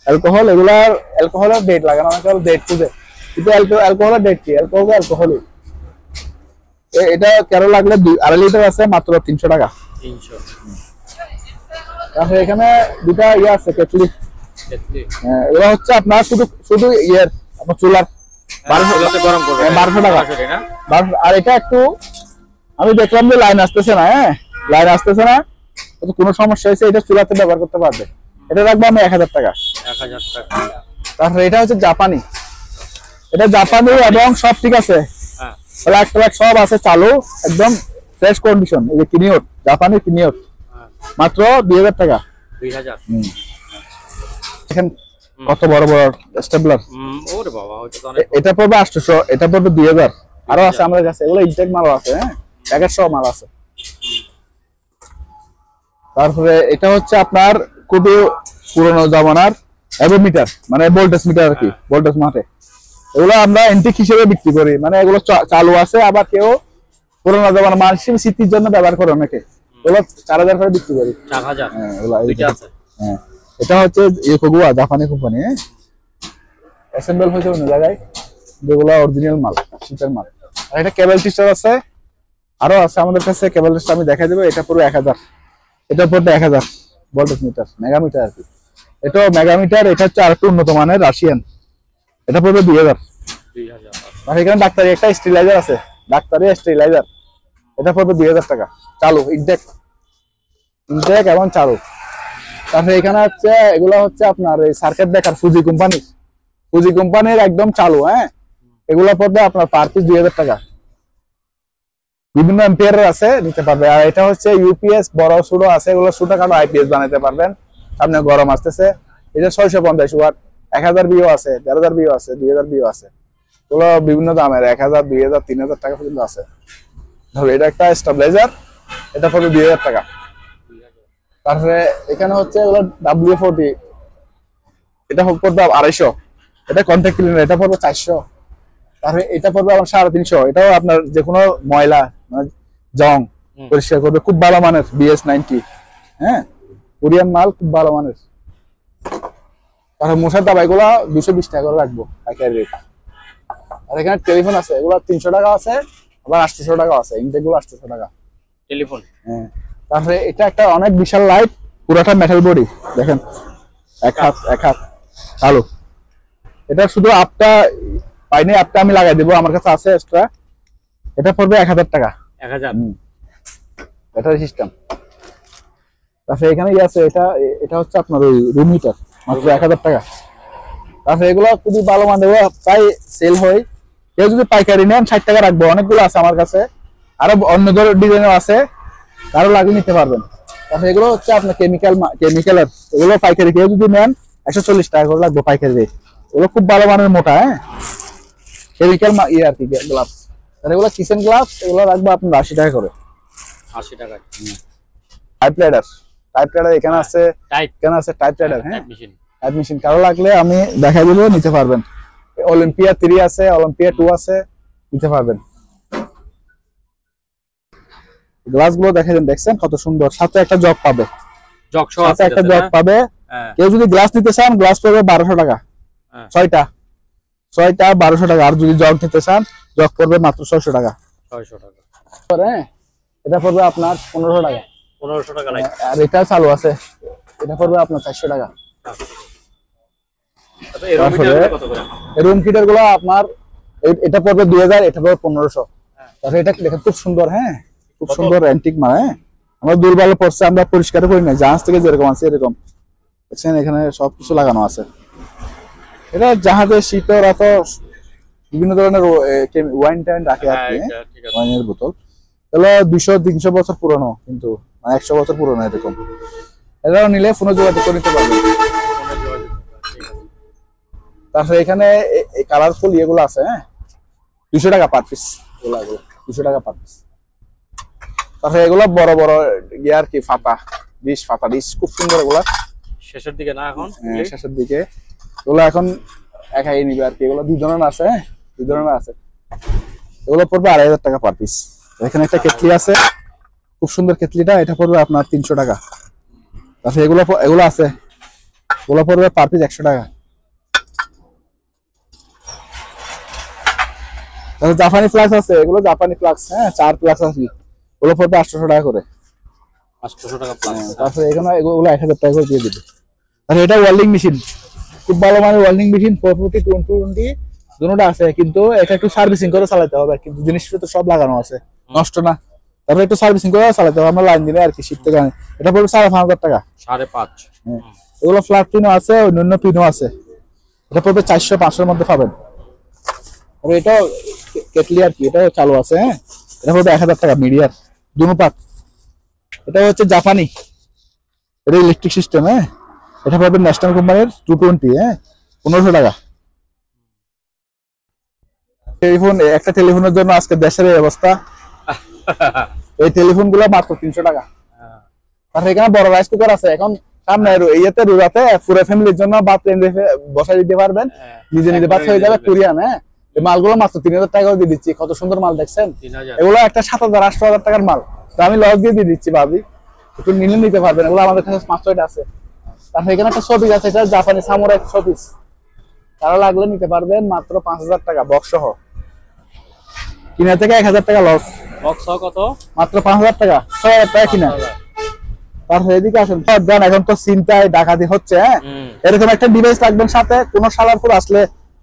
অ্যালকোহল, এগুলার অ্যালকোহলের ডেট লাগানো, অনেকে ডেট খুঁজে, কিন্তু অ্যালকোহলের ডেট কি, অ্যালকোহলই। এটা কেন লাগলে 2.5 লিটার আছে, মাত্র 300 টাকা। 300। তারপরে এখানে 2টা ইয়ে আছে, কেটলি। এগুলো হচ্ছে আপনার শুধু ইয়ের, আপনার চুলার 1200 টাকা। আর এটা একটু আমি দেখলাম যে লাইন আসতেছে না। হ্যাঁ, লাইন আসতেছে না, কোনো সমস্যা হয়েছে, এটা চুলাতে ব্যবহার করতে পারবে। এটা রাখবো আমি 1000 টাকা। 1000 টাকা। তারপরে এটা হচ্ছে জাপানি, এটা জাপানি এবং সব ঠিক আছে, ফ্ল্যাগ সব আছে, চালু, একদম ফ্রেশ কন্ডিশন। এই যে কিনিওট, জাপানি কিনিওট, মাত্র 2000 টাকা। 2000। দেখেন কত বড় বড় স্টেপলার। ওরে বাবা, ওটা তো অনেক। এটা পড়বে 800, এটা পড়বে 2000। আরো আছে আমাদের কাছে, এগুলো ইনটেক মালও আছে। হ্যাঁ, প্যাকেট সহ মাল আছে। তারপরে এটা হচ্ছে আপনার খুবই পুরনো জামানার অ্যাভোমিটার, মানে ভোল্টেজ মিটার আর কি, ভোল্টেজ মাঠে। এগুলো আমরা এন্টিক হিসেবে বিক্রি করি, মানে এগুলো চালু আছে, আবার কেউ পুরোনো জামানার মাল হিসেবে স্মৃতির জন্য ব্যবহার করে অনেকে। এগুলো 4000 করে বিক্রি করি। 4000। হ্যাঁ, হ্যাঁ, এটা হচ্ছে ইয়োকোগুয়া, জাপানি কোম্পানি। অ্যাসেম্বল হয়েছে অন্য জায়গায়, যেগুলো অরিজিনাল মাল, শীতের মাল। আর এটা কেবল টিস্টার আছে, আরো আছে আমাদের কাছে কেবল টিস্টার, আমি দেখাই দেবো। এটা পুরো 1000, এটা পড়বে 1000। ভোল্টেজ মিটার, মেগামিটার আর কি। এটাও মেগামিটার, এটা হচ্ছে আরেকটু উন্নত মানের রাশিয়ান। এটা পড়বে 2000। 2000। আর এখানে ডাক্তারি একটা স্টেরিলাইজার আছে, ডাক্তারি স্টেরিলাইজার, এটা পড়বে 2000 টাকা চালু, ইনটেক এবং চালু। তারপরে এখানে হচ্ছে এগুলো হচ্ছে আপনার এই সার্কিট ব্রেকার ফুজি কোম্পানির একদম চালু, হ্যাঁ। এগুলো পড়বে আপনার পার পিস 2000 টাকা। বিভিন্ন এম্পিয়ারের আছে, নিতে পারবে। আর এটা হচ্ছে ইউপিএস, বড় ছোট আছে, এগুলো ছোটখাটো আইপিএস বানাতে পারবেন। সামনে গরম আসতেছে। এটা 650 ওয়াট, 1000 বিও আছে, 1500 বিও আছে, 2000 বিও আছে। এগুলো বিভিন্ন দামের, 1000, 2000, 3000 টাকা পর্যন্ত আছে। ধরো এটা একটা স্টেবিলাইজার, এটা পড়বে 2000 টাকা। তারপরে এখানে হচ্ছে এগুলো W40, এটা পড়বে 250। এটা কন্ট্যাক্ট ক্লিনার, এটা পড়বে 400। তারপরে এটা পড়বে আমার 350। এটাও আপনার যে কোনো ময়লা জং পরিষ্কার করবে, খুব ভালো মানের BS90, হ্যাঁ, কোরিয়ান মাল, খুব ভালো মানের। তারপরে মশার দাবাইগুলো 220 টাকা করে রাখবো পাইকারি রেট। আর এখানে টেলিফোন আছে, এগুলো 300 টাকা আছে, আবার 800 টাকা আছে, ইনটেক গুলো 800 টাকা টেলিফোন। হ্যাঁ। তারপরে এটা একটা অনেক বিশাল লাইট, পুরোটা মেটাল বডি, দেখেন এক হাত চালু। এটা শুধু আপটা পাইনি, আপটা আমি লাগাই দেবো, আমার কাছে আছে এক্সট্রা। এটা পড়বে 1000 টাকা। 1000 ব্যাটারি সিস্টেম। তারপরে এখানে আছে, এটা হচ্ছে আপনার ওই রুম হিটার, মাত্র 1000 টাকা। তারপরে এগুলো খুবই ভালো মানের, তাই সেল হয়। কেউ যদি পাইকারি নেন 60 টাকা রাখবো, অনেকগুলো আছে আমার কাছে, আরো অন্য ধরনের ডিজাইনও আছে, আরো লাগিয়ে নিতে পারবেন। তারপরে এগুলো হচ্ছে আপনার কেমিক্যালের, এগুলো পাইকারি কেউ যদি নেন 140 টাকা করে লাগবে পাইকারি রেট। এগুলো খুব ভালো মানের, মোটা, হ্যাঁ, কেমিক্যাল আর কি গ্লাভস। আর এগুলো কিচেন গ্লাভস, এগুলো রাখবো আপনার 80 টাকা করে। 80 টাকা। টাইপ রাইডার এখানে আছে, এখানে আছে টাইপ রাইডার, হ্যাঁ, টাইপ মেশিন। কারো লাগলে আমি দেখাই দেবো, নিতে পারবেন। অলিম্পিয়া 3 আছে, অলিম্পিয়া 2 আছে, নিতে পারবেন। গ্লাস গুলো দেখছেন কত সুন্দর, সাথে একটা জগ পাবে, সাথে একটা জগ পাবে। কেউ যদি গ্লাস নিতে চান, গ্লাস পড়বে 1200 টাকা, 6টা 1200 টাকা। আর যদি জগ নিতে চান, জগ পড়বে মাত্র 600 টাকা। 600 টাকা। হ্যাঁ, এটা পড়বে আপনার 1500 টাকা। 1500 টাকা লাগে। আর এটা চালু আছে, এটা পড়বে আপনার 400 টাকা। রুম হিটার গুলো আপনার এটা পড়বে 2000, এটা পড়বে 1500। তাহলে এটা দেখেন খুব সুন্দর, হ্যাঁ, খুব সুন্দর অ্যান্টিক মাল, হ্যাঁ। আমরা দুর্বল পড়ছে, আমরা পরিষ্কার করি না, জাহাজ থেকে যেরকম আছে এরকম, দেখছেন এখানে সবকিছু লাগানো আছে। এটা জাহাজে শিপে ওরা তো বিভিন্ন ধরনের ওয়াইন টাইন রাখে আর কি, ওয়াইনের বোতল। এগুলো 200-300 বছর পুরনো, কিন্তু 100 বছর পুরনো এরকম। এটাও নিলে ফোনে যোগাযোগ করে নিতে পারবেন। তারপরে এখানে কালারফুল ইয়েগুলো আছে, হ্যাঁ, 200 টাকা পার পিস, এগুলো 200 টাকা পার পিস। তারপরে এগুলো বড় বড় ইয়ে আর কি, ডিশ খুব সুন্দর। এগুলা শেষের দিকে না, এখন শেষের দিকে এগুলো এখন একাই নিবে আর কি। এগুলো 2 জনের আছে, হ্যাঁ, 2 জনের আছে। এগুলো পড়বে 2500 টাকা পার পিস। এখানে একটা কেটলি আছে, খুব সুন্দর কেটলিটা, এটা পড়বে আপনার 300 টাকা। তারপরে এগুলো আছে, এগুলো পড়বে পার পিস 100 টাকা। তারপরে জাপানি ফ্লাক্স আছে, এগুলো জাপানি ফ্লাক্স, হ্যাঁ, 4 ফ্লাক্স আছে, ওগুলো পড়বে 800 টাকা করে। 800 টাকা প্লাস। তারপরে এখানে এগুলো 1000 টাকা করে দিয়ে দিবে। আর এটা ওয়েল্ডিং মেশিন, খুব ভালো মানের ওয়েল্ডিং মেশিন, 440, 220 দুটোটা আছে, কিন্তু এটা একটু সার্ভিসিং করে চালাতে হবে, কিন্তু জিনিসপত্র সব লাগানো আছে, নষ্ট না। তারপরে একটু সার্ভিসিং করে চালাতে হবে, আমরা লাইন দিলে আর কি, শীত থেকে। এটা পড়বে 5500 টাকা। 5.5। এগুলো ফ্ল্যাট পিনও আছে, অন্যান্য পিনও আছে। এটা পড়বে 400-500 মধ্যে পাবেন। আর এটা কেটলি আর কি, এটাও চালু আছে, হ্যাঁ, এটা পড়বে 1000 টাকা মিডিয়ার, দুনো পাত। এটা হচ্ছে জাপানি, এটা ইলেকট্রিক সিস্টেম, হ্যাঁ, এটা পাবে ন্যাশনাল কোম্পানির 220, হ্যাঁ, 1500 টাকা। একটা টেলিফোনের জন্য আজকে দেশের এই অবস্থা। এই টেলিফোন গুলো মাত্র 300 টাকা। তারপরে এখানে বড় রাইস কুকার আছে, এখন সামনে ইয়েতে রুরাতে পুরো ফ্যামিলির জন্য ভাত বসাই দিতে পারবেন, নিজে ভাত হয়ে যাবে কোরিয়ান, হ্যাঁ। এই মালগুলো মাত্র 3000 টাকা দিয়ে দিচ্ছি, কত সুন্দর মাল দেখছেন। এগুলো একটা 7000-8000 টাকার মাল, তো আমি লস দিয়ে দিচ্ছি, ভাবি একটু নিলে নিতে পারবেন। এগুলো আমাদের কাছে 500 আছে। তারপরে এখানে একটা শোপিস আছে, এটা জাপানি সামুরাই শোপিস, কারো লাগলে নিতে পারবেন মাত্র 5000 টাকা বক্স সহ। কিনা থেকে 1000 টাকা লস, বক্স কত? মাত্র 5000 টাকা, 6000 টাকা কিনা। তারপরে এদিকে আসেন দেন, এখন তো চিন্তায় ডাকাতি হচ্ছে, হ্যাঁ এরকম একটা ডিভাইস রাখবেন সাথে, কোন সালারপুর আসলে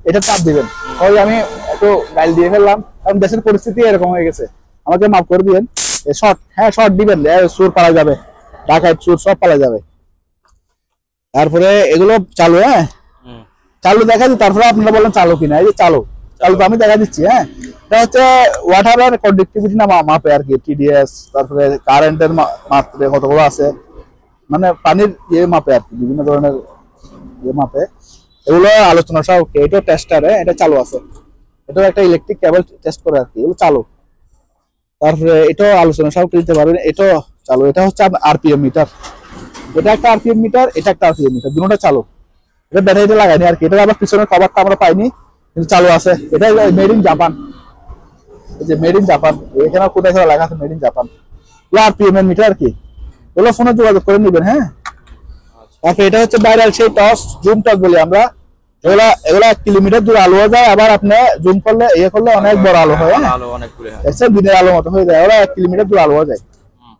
এটা চাপ দিবেন। ওই আমি একটু গাইল দিয়ে ফেললাম, কারণ দেশের পরিস্থিতি এরকম হয়ে গেছে, আমাকে মাফ করে দিবেন। শর্ট, হ্যাঁ শর্ট দিবেন, সুর পালা যাবে, ডাকাত সুর সব পালা যাবে। তারপরে এগুলো চালু, হ্যাঁ চালু দেখা দিই, তারপরে আপনারা বলেন চালু কিনা। এই যে চালু, চালু তো আমি দেখা দিচ্ছি। হ্যাঁ এটা হচ্ছে ওয়াটার আর কন্ডাক্টিভিটি না মাপে আর কি, টিডিএস, তারপরে কারেন্টের মাত্রে কতগুলো আছে, মানে পানির ইয়ে মাপে আর কি, বিভিন্ন ধরনের ইয়ে মাপে, এগুলো আলোচনা সব। এটা টেস্টার, এটা চালু আছে, এটা একটা ইলেকট্রিক কেবল টেস্ট করে আর কি, এগুলো চালু। তারপরে এটাও আলোচনা সব দিতে পারবেন, এটাও চালু। এটা হচ্ছে আরপিএম মিটার, এটা একটা আরপিএম মিটার, এটা একটা আরপিএম মিটার, দুটোটা চালু। এটা ব্যাটারিটা লাগাইনি আর কি, এটা আবার পিছনের কভারটা আমরা পাইনি, কিন্তু চালু আছে। এটা মেড ইন জাপান, এই যে মেড ইন জাপান, এখানে কোথায় কোথায় লেখা আছে মেড ইন জাপান। আরপিএম এর মিটার আর কি, এগুলো ফোনে যোগাযোগ করে নেবেন। হ্যাঁ তারপরে এটা হচ্ছে ভাইরাল সেই টস, জুম টস বলি আমরা, এগুলা 1 কিলোমিটার দূর আলো যায়, আবার আপনি জুম করলে ইয়ে করলে অনেক বড় আলো হয়, হ্যাঁ দিনের আলো মতো হয়ে যায়, ওরা 1 কিলোমিটার দূর আলো যায়।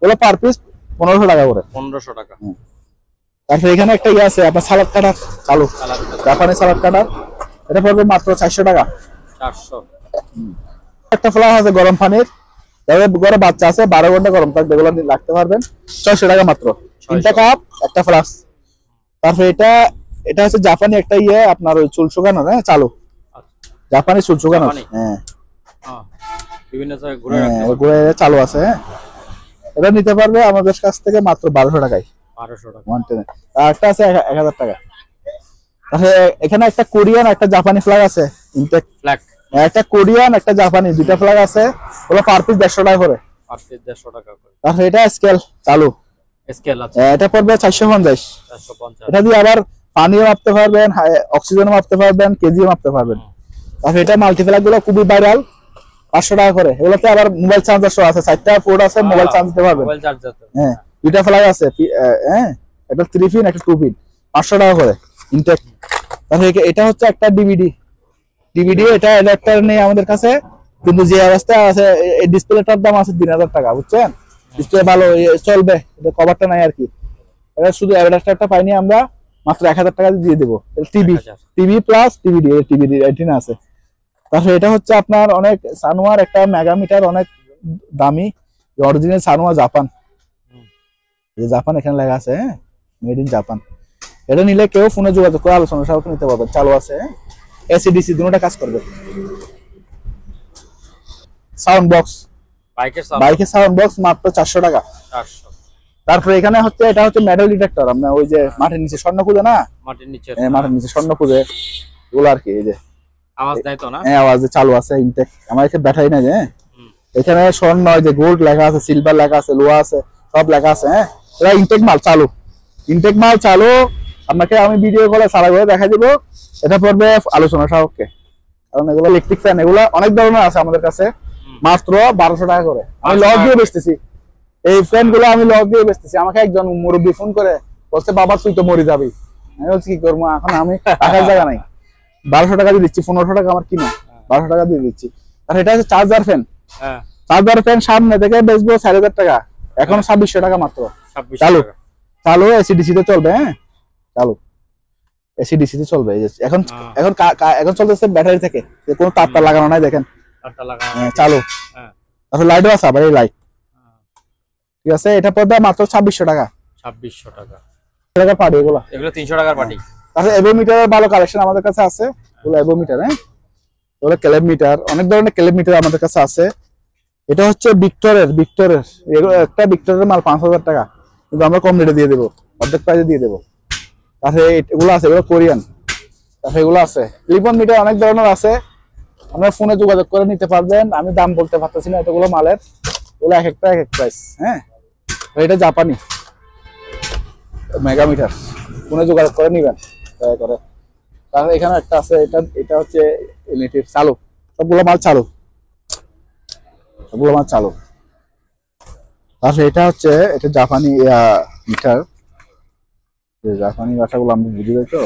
ওগুলো পার পিস 1500 টাকা করে, 1500 টাকা। তারপরে এখানে একটা ইয়ে আছে আপনার সালাদ কাটার, চালু জাপানি সালাদ কাটার, এটা পড়বে মাত্র 400 টাকা। 400। একটা ফ্লাস আছে গরম পানির, ঘরে বাচ্চা আছে 12 ঘন্টা গরম থাকবে, এগুলো রাখতে পারবেন, 600 টাকা মাত্র, 3টা কাপ একটা ফ্লাস। তারপরে এটা হচ্ছে জাপানি একটা ইয়ে আপনার ওই চুল শুকানো, হ্যাঁ চালু জাপানি চুল শুকানো, হ্যাঁ বিভিন্ন জায়গায় ঘুরে চালু আছে। হ্যাঁ এটা নিতে পারবে আমাদের কাছ থেকে মাত্র 1200 টাকায়, 1200 টাকা। 110। আর একটা আছে 1000 টাকা। তাহলে এখানে একটা কোরিয়ান একটা জাপানি ফ্ল্যাগ আছে, ইনটেক ফ্ল্যাগ, একটা কোরিয়ান একটা জাপানি, দুইটা ফ্ল্যাগ আছে, ওগুলো পার পিস 150 টাকা করে, পার পিস 150 টাকা করে। তাহলে এটা স্কেল চালু, স্কেল আছে, এটা পড়বে 450। 450, এটা দিয়ে আবার পানিও মাপতে পারবেন, অক্সিজেনও মাপতে পারবেন, কেজিও মাপতে পারবেন। তাহলে এটা মাল্টিপ্লাগ গুলো খুবই ভাইরাল, 500 টাকা করে। এগুলোতে আবার মোবাইল চার্জার সহ আছে, 4টা পোর্ট আছে, মোবাইল চার্জ দিতে পারবেন, মোবাইল চার্জার, হ্যাঁ দুইটা ফ্ল্যাগ আছে, হ্যাঁ একটা 3 পিন একটা 2 পিন, 500 টাকা করে ইনটেক। তাহলে এটা হচ্ছে একটা ডিভিডি, এটা অ্যাডাপ্টার নেই আমাদের কাছে, কিন্তু যে অবস্থায় আছে এই ডিসপ্লেটার দাম আছে 3000 টাকা, বুঝছেন? ডিসপ্লে ভালো চলবে, এটা কভারটা নাই আর কি, এটা শুধু অ্যাডাপ্টারটা পাইনি আমরা, মাত্র 1000 টাকা দিয়ে দেবো। টিভি প্লাস টিভি রেটিনা আছে। তাহলে এটা হচ্ছে আপনার অনেক সানোয়ার একটা মেগামিটার, অনেক দামি অরিজিনাল সানোয়া জাপান, জাপান এখানে লেখা আছে, হ্যাঁ মেড ইন জাপান। এটা নিলে কেউ ফোনে যোগাযোগ করে আলোচনা সহ নিতে পারবেন, চালু আছে, এসিডিসি দুটোটা কাজ করবে। সাউন্ড বক্স, বাইকের সাউন্ড বক্স মাত্র 400 টাকা। 400। তারপরে এখানে হচ্ছে এটা হচ্ছে মেটাল ডিটেক্টর, আপনার ওই যে মাটির নিচে স্বর্ণ খুঁজে না, মাটির নিচে স্বর্ণ খুঁজে ওগুলো আর কি, এই যে আওয়াজ দেয় তো না, হ্যাঁ আওয়াজ চালু আছে ইনটেক, আমার এখানে ব্যাটারি নাই, হ্যাঁ এখানে স্বর্ণ যে গোল্ড লেখা আছে, সিলভার লেখা আছে, লোহা আছে, সব লেখা আছে, হ্যাঁ এটা ইনটেক মাল চালু, আপনাকে আমি ভিডিও কলে সারা করে দেখা দিব। এটা পড়বে আলোচনা সাপেক্ষে, কারণ এগুলো ইলেকট্রিক ফ্যান, এগুলো অনেক ধরনের আছে আমাদের কাছে, মাত্র 1200 টাকা করে আমি লস দিয়ে বেচতেছি। এই ফ্যান গুলো আমি লস দিয়ে বেচতেছি। আমাকে একজন মুরব্বী ফোন করে বলছে, বাবা তুই তো মরে যাবি। আমি বলছি কি করবো, এখন আমি টাকার জায়গা নাই, 1200 টাকা দিয়ে দিচ্ছি, 1500 টাকা আমার কিনা, 1200 টাকা দিয়ে দিচ্ছি। আর এটা হচ্ছে চার্জার ফ্যান, সামনে থেকে বেচবো 4000 টাকা, এখন 2600 টাকা মাত্র, চালু এসিডিসি তে চলবে, হ্যাঁ চালু এসিডিসি তে চলবে। এখন এখন চলতেছে ব্যাটারি থেকে, কোনো তারটা লাগানো নাই, দেখেন চালু। তারপর লাইটও আছে, আবার এই লাইট, ঠিক আছে। এটা পড়বে মাত্র 2600 টাকা, 2600 টাকা পার্টি, এগুলো 300 টাকার পার্টি। তারপরে এভোমিটারের ভালো কালেকশন আমাদের কাছে আছে, এগুলো এভোমিটার, হ্যাঁ এগুলো ক্যালেব মিটার, অনেক ধরনের ক্যালেব মিটার আমাদের কাছে আছে। এটা হচ্ছে ভিক্টরের একটা ভিক্টরের মাল 5000 টাকা, কিন্তু আমরা কম রেটে দিয়ে দেবো, অর্ধেক প্রাইসে দিয়ে দেবো। তারপরে এগুলো আছে, এগুলো কোরিয়ান। তারপরে এগুলো আছে লিপন মিটার, অনেক ধরনের আছে, আপনারা ফোনে যোগাযোগ করে নিতে পারবেন। আমি দাম বলতে পারতেছি না এতগুলো মালের, এগুলো এক একটা এক এক প্রাইস, হ্যাঁ এটা জাপানি মেগামিটার, ফোনে যোগাযোগ করে নিবেন দয়া করে। তারপরে এখানে একটা আছে, এটা হচ্ছে ইলেকট্রিক, চালু, সবগুলো মাল চালু। তারপরে এটা হচ্ছে এটা জাপানি মিটার, জাপানি ভাষাগুলো আমি বুঝে যাই তো।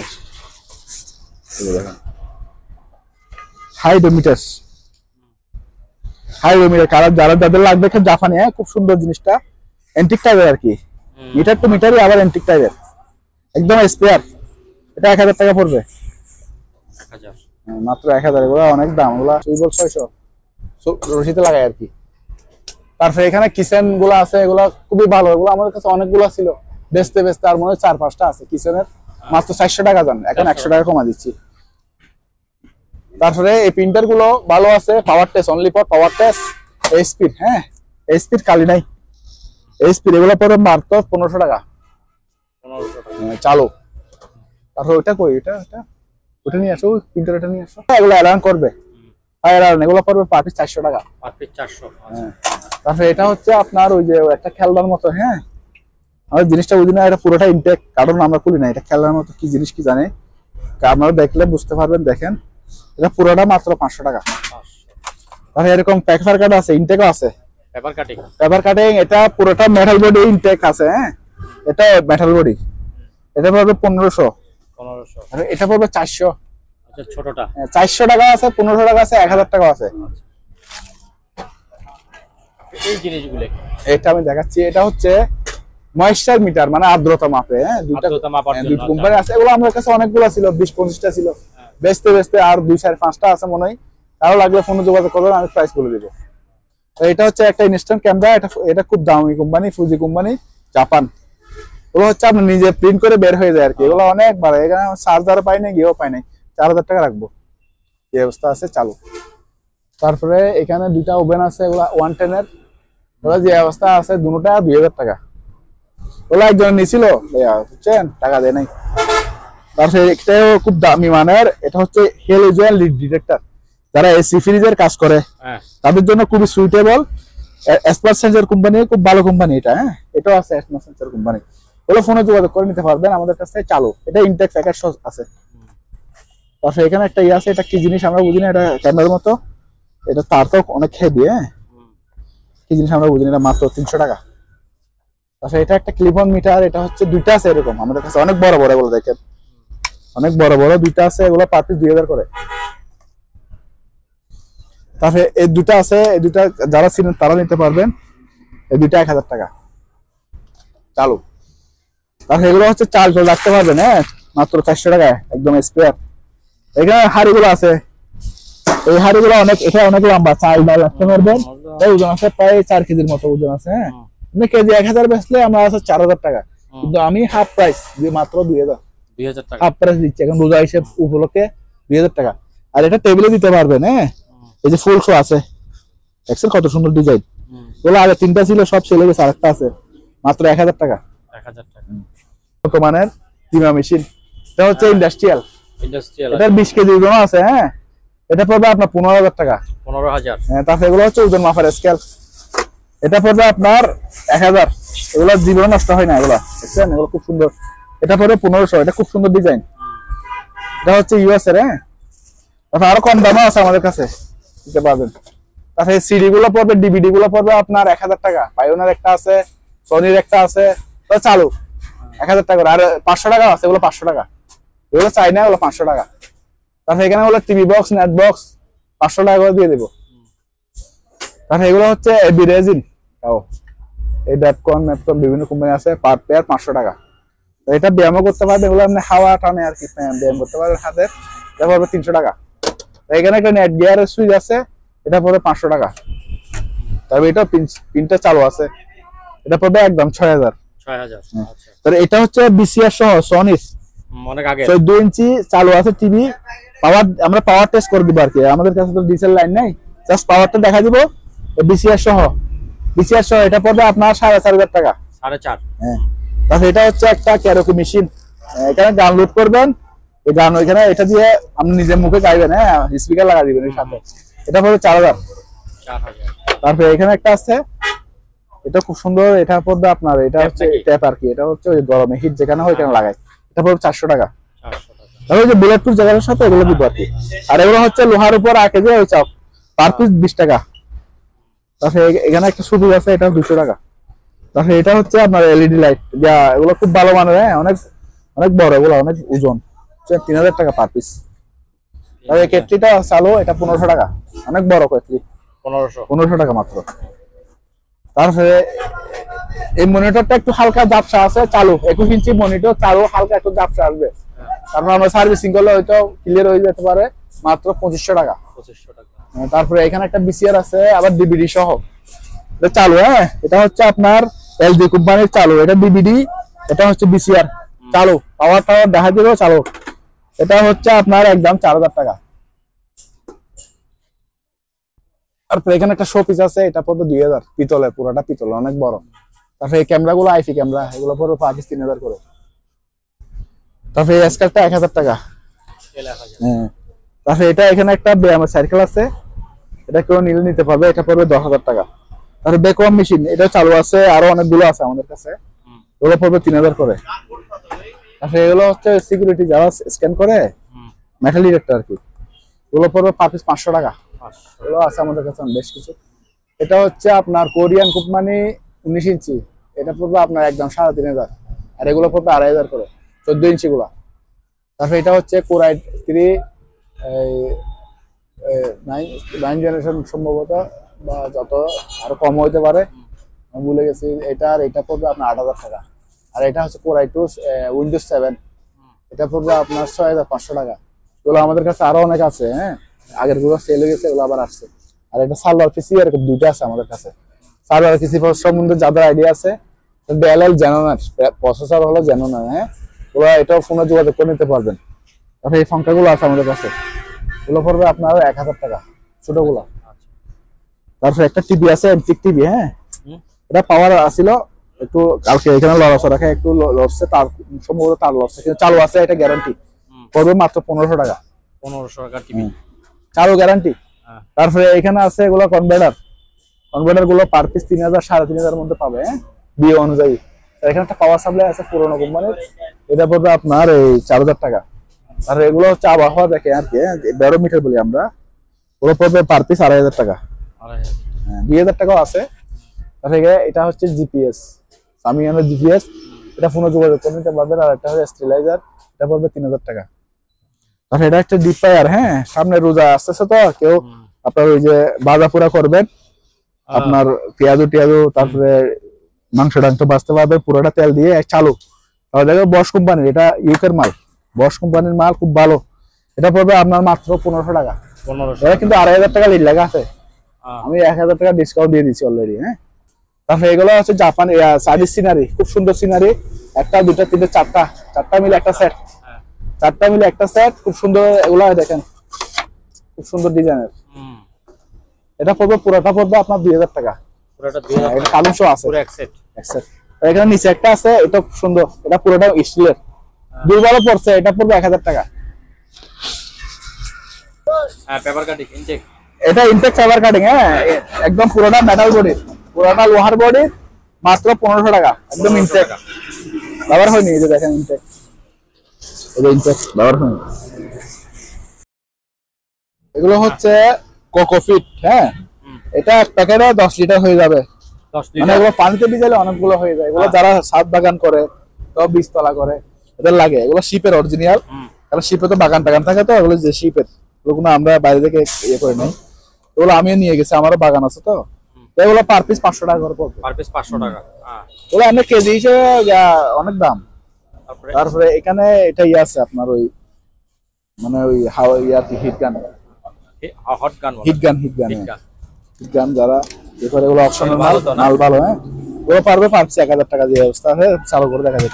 হাইড্রোমিটার, কারণ যাদের লাগবে জাপানি, খুব সুন্দর জিনিসটা, অ্যান্টিক টাইপের আর কি, মিটার টু মিটারই আবার এন্টিক টাইপের, একদম স্পেয়ার। এটা 1000 টাকা পড়বে। 1000 মাত্র 1000। এগুলো অনেক দাম, ওগুলা 600 রশিতে লাগায় আর কি। তারপরে এখানে কিচেন গুলো আছে, এগুলো খুবই ভালো। এগুলো আমাদের কাছে অনেকগুলো ছিল, বেচতে বেচতে আর মনে হয় 4-5টা আছে কিচেনের। মাত্র 400 টাকা জান, এখন 100 টাকা কমা দিচ্ছি। তারপরে এই প্রিন্টার গুলো ভালো আছে, power test, only for power test, speed. হ্যাঁ, স্পিড কালি নাই, স্পিড। এগুলো পরে মাত্র 1500 টাকা 1500 টাকা চালু। তারপর ওইটা কই, এটা ওটা নিয়ে আসো, প্রিন্টার এটা নিয়ে আসো। এগুলো অ্যালার্ম করবে, এগুলো পড়বে পার পিস 400 টাকা। Per piece 400। তারপরে এটা হচ্ছে আপনার ওই যে একটা খেলনার মতো। হ্যাঁ, আমাদের জিনিসটা বুঝি না, এটা পুরোটা ইনটেক, কারণ আমরা খুলি না। এটা খেলনার মতো, কি জিনিস কি জানে, আপনারা দেখলে বুঝতে পারবেন। দেখেন, এটা পুরোটা মাত্র 500 টাকা। তারপরে এরকম পেপার কাট আছে, ইনটেকও আছে, পেপার কাটিং। Paper cutting. এটা পুরোটা মেটাল বডি ইনটেক আছে। হ্যাঁ, এটা মেটাল বডি, এটা পড়বে 1500। আর এটা পড়বে 400। আচ্ছা, ছোটটা 400 টাকা আছে, 1500 টাকা আছে, 1000 টাকা আছে। এই জিনিসগুলো এটা আমি দেখাচ্ছি। এটা হচ্ছে ময়েশ্চার মিটার, মানে আর্দ্রতা মাপে। হ্যাঁ, দুইটা কোম্পানি আছে। এগুলো আমার কাছে অনেকগুলো ছিল, 20-25টা ছিল। বেচতে বেচতে আর 2-4-5টা আছে মনে হয়। কারো লাগলে ফোনে যোগাযোগ করবেন, আমি প্রাইস বলে দিব। তো এটা হচ্ছে একটা ইনস্ট্যান্ট ক্যামেরা। এটা খুব দামি কোম্পানি, ফুজি কোম্পানি, জাপান। ওগুলো হচ্ছে আপনি নিজে প্রিন্ট করে বের হয়ে যায় আর কি। এগুলো অনেক ভালো। এখানে চার্জারও পাই নাই, গিয়েও পাই নাই। 4000 টাকা রাখবো, এই অবস্থা আছে চালু। তারপরে এখানে দুইটা ওভেন আছে, এগুলা 110 এর। ওগুলো যে অবস্থা আছে, দুটোটা 2000 টাকা। ওগুলো একজন নিছিল, বুঝছেন, টাকা দেয় নাই। তারপরে এটাও খুব দামি মানের। এটা হচ্ছে হেলোজেন লিড ডিটেক্টর, যারা এসি ফ্রিজের কাজ করে তাদের জন্য খুবই সুইটেবল। এসপার সেন্সর কোম্পানি, খুব ভালো কোম্পানি এটা। হ্যাঁ, এটাও আছে এসপার সেন্সর কোম্পানি। ওগুলো ফোনে যোগাযোগ করে নিতে পারবেন আমাদের কাছ থেকে চালু। এটা ইনটেক প্যাকেট আছে। তারপরে এখানে একটা আছে, এটা কি জিনিস আমরা বুঝি না, এটা ক্যামেরার মতো। এটা তার তো অনেক হেভি। হ্যাঁ, কি জিনিস আমরা বুঝি না, এটা মাত্র 300 টাকা। তারপরে এটা একটা ক্লিপন মিটার। এটা হচ্ছে দুইটা আছে এরকম আমাদের কাছে, অনেক বড় বড়। এগুলো দেখেন, অনেক বড় বড় দুইটা আছে। এগুলো পার পিস 2000 করে। তারপরে এই দুটা আছে, এই দুটা যারা ছিলেন তারা নিতে পারবেন। এই দুইটা 1000 টাকা চালু। তারপরে এগুলো হচ্ছে চাল রাখতে পারবেন। হ্যাঁ, মাত্র 400 টাকায়, একদম স্পেয়ার। এখানে হাড়িগুলো আছে, এই হাড়িগুলো অনেক, এটা অনেক লম্বা, চাল ডাল রাখতে পারবেন। ওজন আছে প্রায় 4 কেজির মতো ওজন আছে। হ্যাঁ, আপনি কেজি 1000 বেচলে আমরা আছে 4000 টাকা, কিন্তু আমি হাফ প্রাইস দিয়ে মাত্র 2000 টাকা হাফ প্রাইস দিচ্ছি এখন রোজা হিসেব উপলক্ষে 2000 টাকা। আর এটা টেবিলে দিতে পারবেন। হ্যাঁ, এই যে ফুল শো আছে, দেখছেন কত সুন্দর ডিজাইন। বলে আগে 3টা ছিল, সব চলে গেছে, আরেকটা আছে, মাত্র 1000 টাকা। 1000 টাকা বর্তমানের ডিমা মেশিন। এটা হচ্ছে ইন্ডাস্ট্রিয়াল, এটার 20 কেজি ওজন আছে। হ্যাঁ, এটা পড়বে আপনার 15000 টাকা। 15000। হ্যাঁ, তারপরে এগুলো হচ্ছে ওজন মাপার স্কেল। এটা পড়বে আপনার 1000। এগুলো জীবন নষ্ট হয় না, এগুলো দেখছেন, এগুলো খুব সুন্দর। এটা পড়বে 1500। এটা খুব সুন্দর ডিজাইন। এটা হচ্ছে ইউএস এর। হ্যাঁ, তারপর আরো কম দামে আছে আমাদের কাছে, দিতে পারবেন। তারপরে সিডি গুলো পড়বে, ডিভিডি গুলো পড়বে আপনার 1000 টাকা। পাইওনার একটা আছে, সনির একটা আছে, তো চালু 1000 টাকা। আর 500 টাকা আছে, এগুলো 500 টাকা। এগুলো চাই না, এগুলো 500 টাকা। তারপরে এখানে হলো টিভি বক্স, নেট বক্স, 500 টাকা করে দিয়ে দেবো। তারপরে এগুলো হচ্ছে এবি রেজিন, এই ড্যাপকন ম্যাপকন বিভিন্ন কোম্পানি আছে, পার পেয়ার 500 টাকা। এটা ব্যায়ামও করতে পারবে, এগুলো আপনি হাওয়া টানে আর কি, ব্যায়াম করতে পারবেন হাতের। এটা পড়বে 300 টাকা। এখানে একটা নেট গিয়ারের সুইচ আছে, এটা পড়বে 500 টাকা। তবে এটা পিনটা চালু আছে, এটা পড়বে একদম 6000। আচ্ছা, এটা হচ্ছে বিসিআর সহ সনির অনেক আগে 14 ইঞ্চি চালু আছে টিভি। পাওয়ার আমরা পাওয়ার টেস্ট করে দিব আর কি, আমাদের কাছে তো ডিসেল লাইন নাই, জাস্ট পাওয়ারটা দেখা দিব। বিসিআর সহ এটা পড়বে আপনার 4500 টাকা। 4.5। হ্যাঁ, তাহলে এটা হচ্ছে একটা ক্যারোকি মেশিন। এখানে গান লোড করবেন, এই গান ওইখানে এটা দিয়ে আপনি নিজের মুখে গাইবেন। হ্যাঁ, স্পিকার লাগা দিবেন এর সাথে। এটা পড়বে 4000। তারপরে এখানে একটা আছে, এটা খুব সুন্দর। এটা পড়বে আপনার, এটা হচ্ছে ট্যাপ আর কি, এটা হচ্ছে ওই গরমে হিট যেখানে হয় ওখানে লাগায়। এটা পড়বে 400 টাকা। তাহলে যে বুলেট প্রুফ জায়গার সাথে এগুলো দিব আর কি। আর এগুলো হচ্ছে লোহার উপর আঁকে যে ওই চাপ, পার পিস 20 টাকা। তারপরে এখানে একটা সুবিধা আছে, এটা 200 টাকা। তারপরে এটা হচ্ছে আপনার এলইডি লাইট, যা এগুলো খুব ভালো মানের। হ্যাঁ, অনেক অনেক বড়, এগুলো অনেক ওজন, 3000 টাকা পার পিস। তাহলে কেটলিটা চালু, এটা 1500 টাকা, অনেক বড় কেটলি, 1500 টাকা মাত্র। তারপরে এই মনিটরটা একটু হালকা ঝাপসা আছে, চালু 21 ইঞ্চি মনিটর, চালু হালকা একটু ঝাপসা আসবে। তারপর আমরা সার্ভিসিং করলে হয়তো ক্লিয়ার হয়ে যেতে পারে, মাত্র 2500 টাকা। 2500 টাকা। তারপরে এখানে একটা বিসিআর আছে, আবার ডিভিডি সহ, এটা চালু। হ্যাঁ, এটা হচ্ছে আপনার এলজি কোম্পানির চালু, এটা ডিভিডি, এটা হচ্ছে বিসিআর চালু, পাওয়ার টাওয়ার দেখা দিলেও চালু। এটা হচ্ছে আপনার একদম 4000 টাকা। তারপরে এখানে একটা শো পিস আছে, এটা পড়বে 2000, পিতলের, পুরোটা পিতল, অনেক বড়। তারপরে এই ক্যামেরা গুলো আইপি ক্যামেরা, এগুলো পড়বে 3000 করে। তারপরে এই স্কার্টটা 1000 টাকা। হ্যাঁ, তারপরে এটা এখানে একটা ব্যায়ামের সাইকেল আছে, এটা কেউ নিলে নিতে পারবে, এটা পড়বে 10,000 টাকা। তারপরে ব্যাকওয়াম মেশিন, এটা চালু আছে, আরো অনেকগুলো আছে আমাদের কাছে, এগুলো পড়বে 3000 করে। তারপরে এগুলো হচ্ছে সিকিউরিটি যারা স্ক্যান করে, মেটাল ডিটেক্টর আর কি, এগুলো পড়বে পার পিস 500 টাকা। এগুলো আছে আমাদের কাছে বেশ কিছু। এটা হচ্ছে আপনার কোরিয়ান কোম্পানি 19 ইঞ্চি, এটা পড়বে আপনার একদম 3500, আর এগুলো পড়বে 2500 করে 14 ইঞ্চি গুলা। তারপরে এটা হচ্ছে কোরাই 3 9 জেনারেশন সম্ভবত, বা যত আরো কম হইতে পারে, আমি ভুলে গেছি। এটা পড়বে আপনার 8000 টাকা। আর এটা হচ্ছে কোরাই 2 উইন্ডোজ 7, এটা পড়বে আপনার 6500 টাকা। এগুলো আমাদের কাছে আরো অনেক আছে। হ্যাঁ, আগের গুলো সেল হয়ে গেছে, এগুলো আবার আসছে। আর এটা সার্ভার পিসি এরকম দুইটা আছে আমাদের কাছে। সার্ভার পিসি সম্বন্ধে যাদের আইডিয়া আছে, ডেল জেনোনার প্রসেসর হলো জেনোনার। হ্যাঁ, ওরা এটাও ফোনে যোগাযোগ করে নিতে পারবেন। তারপরে এই ফাঙ্কাগুলো আছে আমাদের কাছে, এগুলো পড়বে আপনার 1000 টাকা ছোটগুলো। তারপরে একটা টিভি আছে, এমপিক টিভি। হ্যাঁ, এটা পাওয়ার আসিল একটু, কালকে এখানে লড়াচড়া রাখে একটু লড়ছে, তার সম্ভবত তার লড়ছে, কিন্তু চালু আছে, এটা গ্যারান্টি পড়বে মাত্র 1500 টাকা। 1500 টাকা টিভি চালু গ্যারান্টি। তারপরে এখানে আছে এগুলো কনভার্টার গুলো পার পিস 3000 3500 মধ্যে পাবে। হ্যাঁ, বিয়ে অনুযায়ী। এখানে একটা পাওয়ার সাপ্লাই আছে পুরোনো কোম্পানির, এটা পড়বে আপনার এই 4000 টাকা। আর এগুলো হচ্ছে আবহাওয়া দেখে আর কি, ব্যারোমিটার বলি আমরা, ওগুলো পড়বে পার পিস 2500 টাকা। 2000 টাকাও আছে। তারপরে এটা হচ্ছে জিপিএস, সামিয়ানের জিপিএস, এটা ফোনে যোগাযোগ করে নিতে পারবেন। আর একটা হচ্ছে স্টেলাইজার, এটা পড়বে 3000 টাকা। তারপরে এটা একটা ডিপ ফ্রায়ার। হ্যাঁ, সামনে রোজা আসতেছে তো, কেউ আপনার ওই যে ভাজা পোড়া করবেন, আপনার পেঁয়াজু টিয়াজু, তারপরে মাংস টাংস বাঁচতে পারবে, পুরোটা তেল দিয়ে চালু। তাহলে দেখো বস কোম্পানির, এটা ইউকের মাল, বস কোম্পানির মাল, খুব ভালো। এটা পড়বে আপনার মাত্র 1500 টাকা। 1500, এটা কিন্তু 2500 টাকা লিড লেখা আছে, আমি 1000 টাকা ডিসকাউন্ট দিয়ে দিচ্ছি অলরেডি। হ্যাঁ, তারপরে এগুলো হচ্ছে জাপান চাইনিজ সিনারি, খুব সুন্দর সিনারি, একটা দুটা তিনটা চারটা মিলে একটা সেট, খুব সুন্দর। এগুলো দেখেন, খুব সুন্দর ডিজাইনের। এটা পড়বে, পুরোটা পড়বে আপনার 2000 টাকা। পুরোটা 2000 টাকা, এটা কালুশো আছে পুরো এক সেট। এখানে নিচে একটা আছে, এটা খুব সুন্দর, এটা পুরোটা স্টিলের, দুর্বল পড়ছে, এটা পড়বে 1000 টাকা। হ্যাঁ, পেপার কাটিং ইনটেক, এটা ইনটেক পেপার কাটিং। হ্যাঁ, একদম পুরোটা মেটাল বডি, পুরোটা লোহার বডি, মাত্র 1500 টাকা, একদম ইনটেক, ব্যবহার হয়নি। এই যে দেখেন ইনটেক, এই যে ইনটেক ব্যবহার হয়নি। এগুলো হচ্ছে কোকোফিট। হ্যাঁ, এটা এক প্যাকেটে 10 লিটার হয়ে যাবে, 10 লিটার। মানে এগুলো পানিতে ভিজালে অনেকগুলো হয়ে যায়। এগুলো যারা ছাদ বাগান করে, তো বীজতলা করে, এদের লাগে। এগুলো শিপের অরিজিনাল, কারণ শিপে তো বাগান টাগান থাকে, তো এগুলো যে শিপের, ওগুলো আমরা বাইরে থেকে ইয়ে করে নেই। এগুলো আমিও নিয়ে গেছি, আমারও বাগান আছে তো। এগুলো পার পিস 500 টাকা করে পড়বে, পার পিস 500 টাকা। ওগুলো অনেক কেজি হিসেবে অনেক দাম। তারপরে এখানে এটা ইয়ে আছে আপনার, ওই মানে ওই হিট গান যারা এরপরে এগুলো অপশনাল মাল ভালো। হ্যাঁ, ওগুলো পারবে 1000 টাকা দিয়ে ব্যবস্থা আছে, চালু করে দেখা যাবে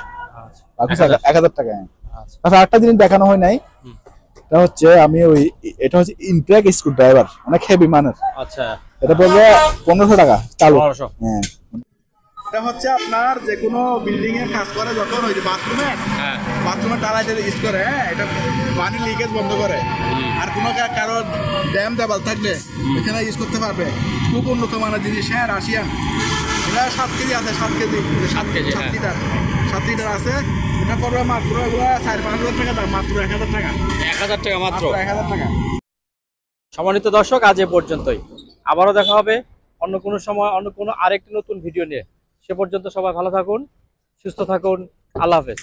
1000 টাকা। আচ্ছা, আরেকটা জিনিস দেখানো হয় নাই, এটা হচ্ছে এটা হচ্ছে ইনটেক স্ক্রু ড্রাইভার, অনেক হেভি মানের। আচ্ছা, এটা পড়বে 1500 টাকা চালু। হ্যাঁ, এটা হচ্ছে আপনার যে কোনো বিল্ডিং এর কাজ করে, যখন ওই যে বাথরুমে টালাইতে ইউজ করে। হ্যাঁ, এটা পানি লিকেজ বন্ধ করে। আর কোনো কারো ড্যাম দেওয়াল থাকলে এখানে ইউজ করতে পারবে। খুব উন্নত মানের জিনিস। হ্যাঁ, রাশিয়ান, এটা 7 কেজি আছে, 7 লিটার আছে। এটা পড়বে মাত্র, এগুলো 4-5 হাজার টাকা দাম, মাত্র 1000 টাকা। 1000 টাকা মাত্র, 1000 টাকা। সম্মানিত দর্শক, আজ এ পর্যন্তই। আবারও দেখা হবে অন্য কোনো সময়, অন্য কোনো আরেকটি নতুন ভিডিও নিয়ে। সে পর্যন্ত সবাই ভালো থাকুন, সুস্থ থাকুন, আল্লাহ হাফেজ।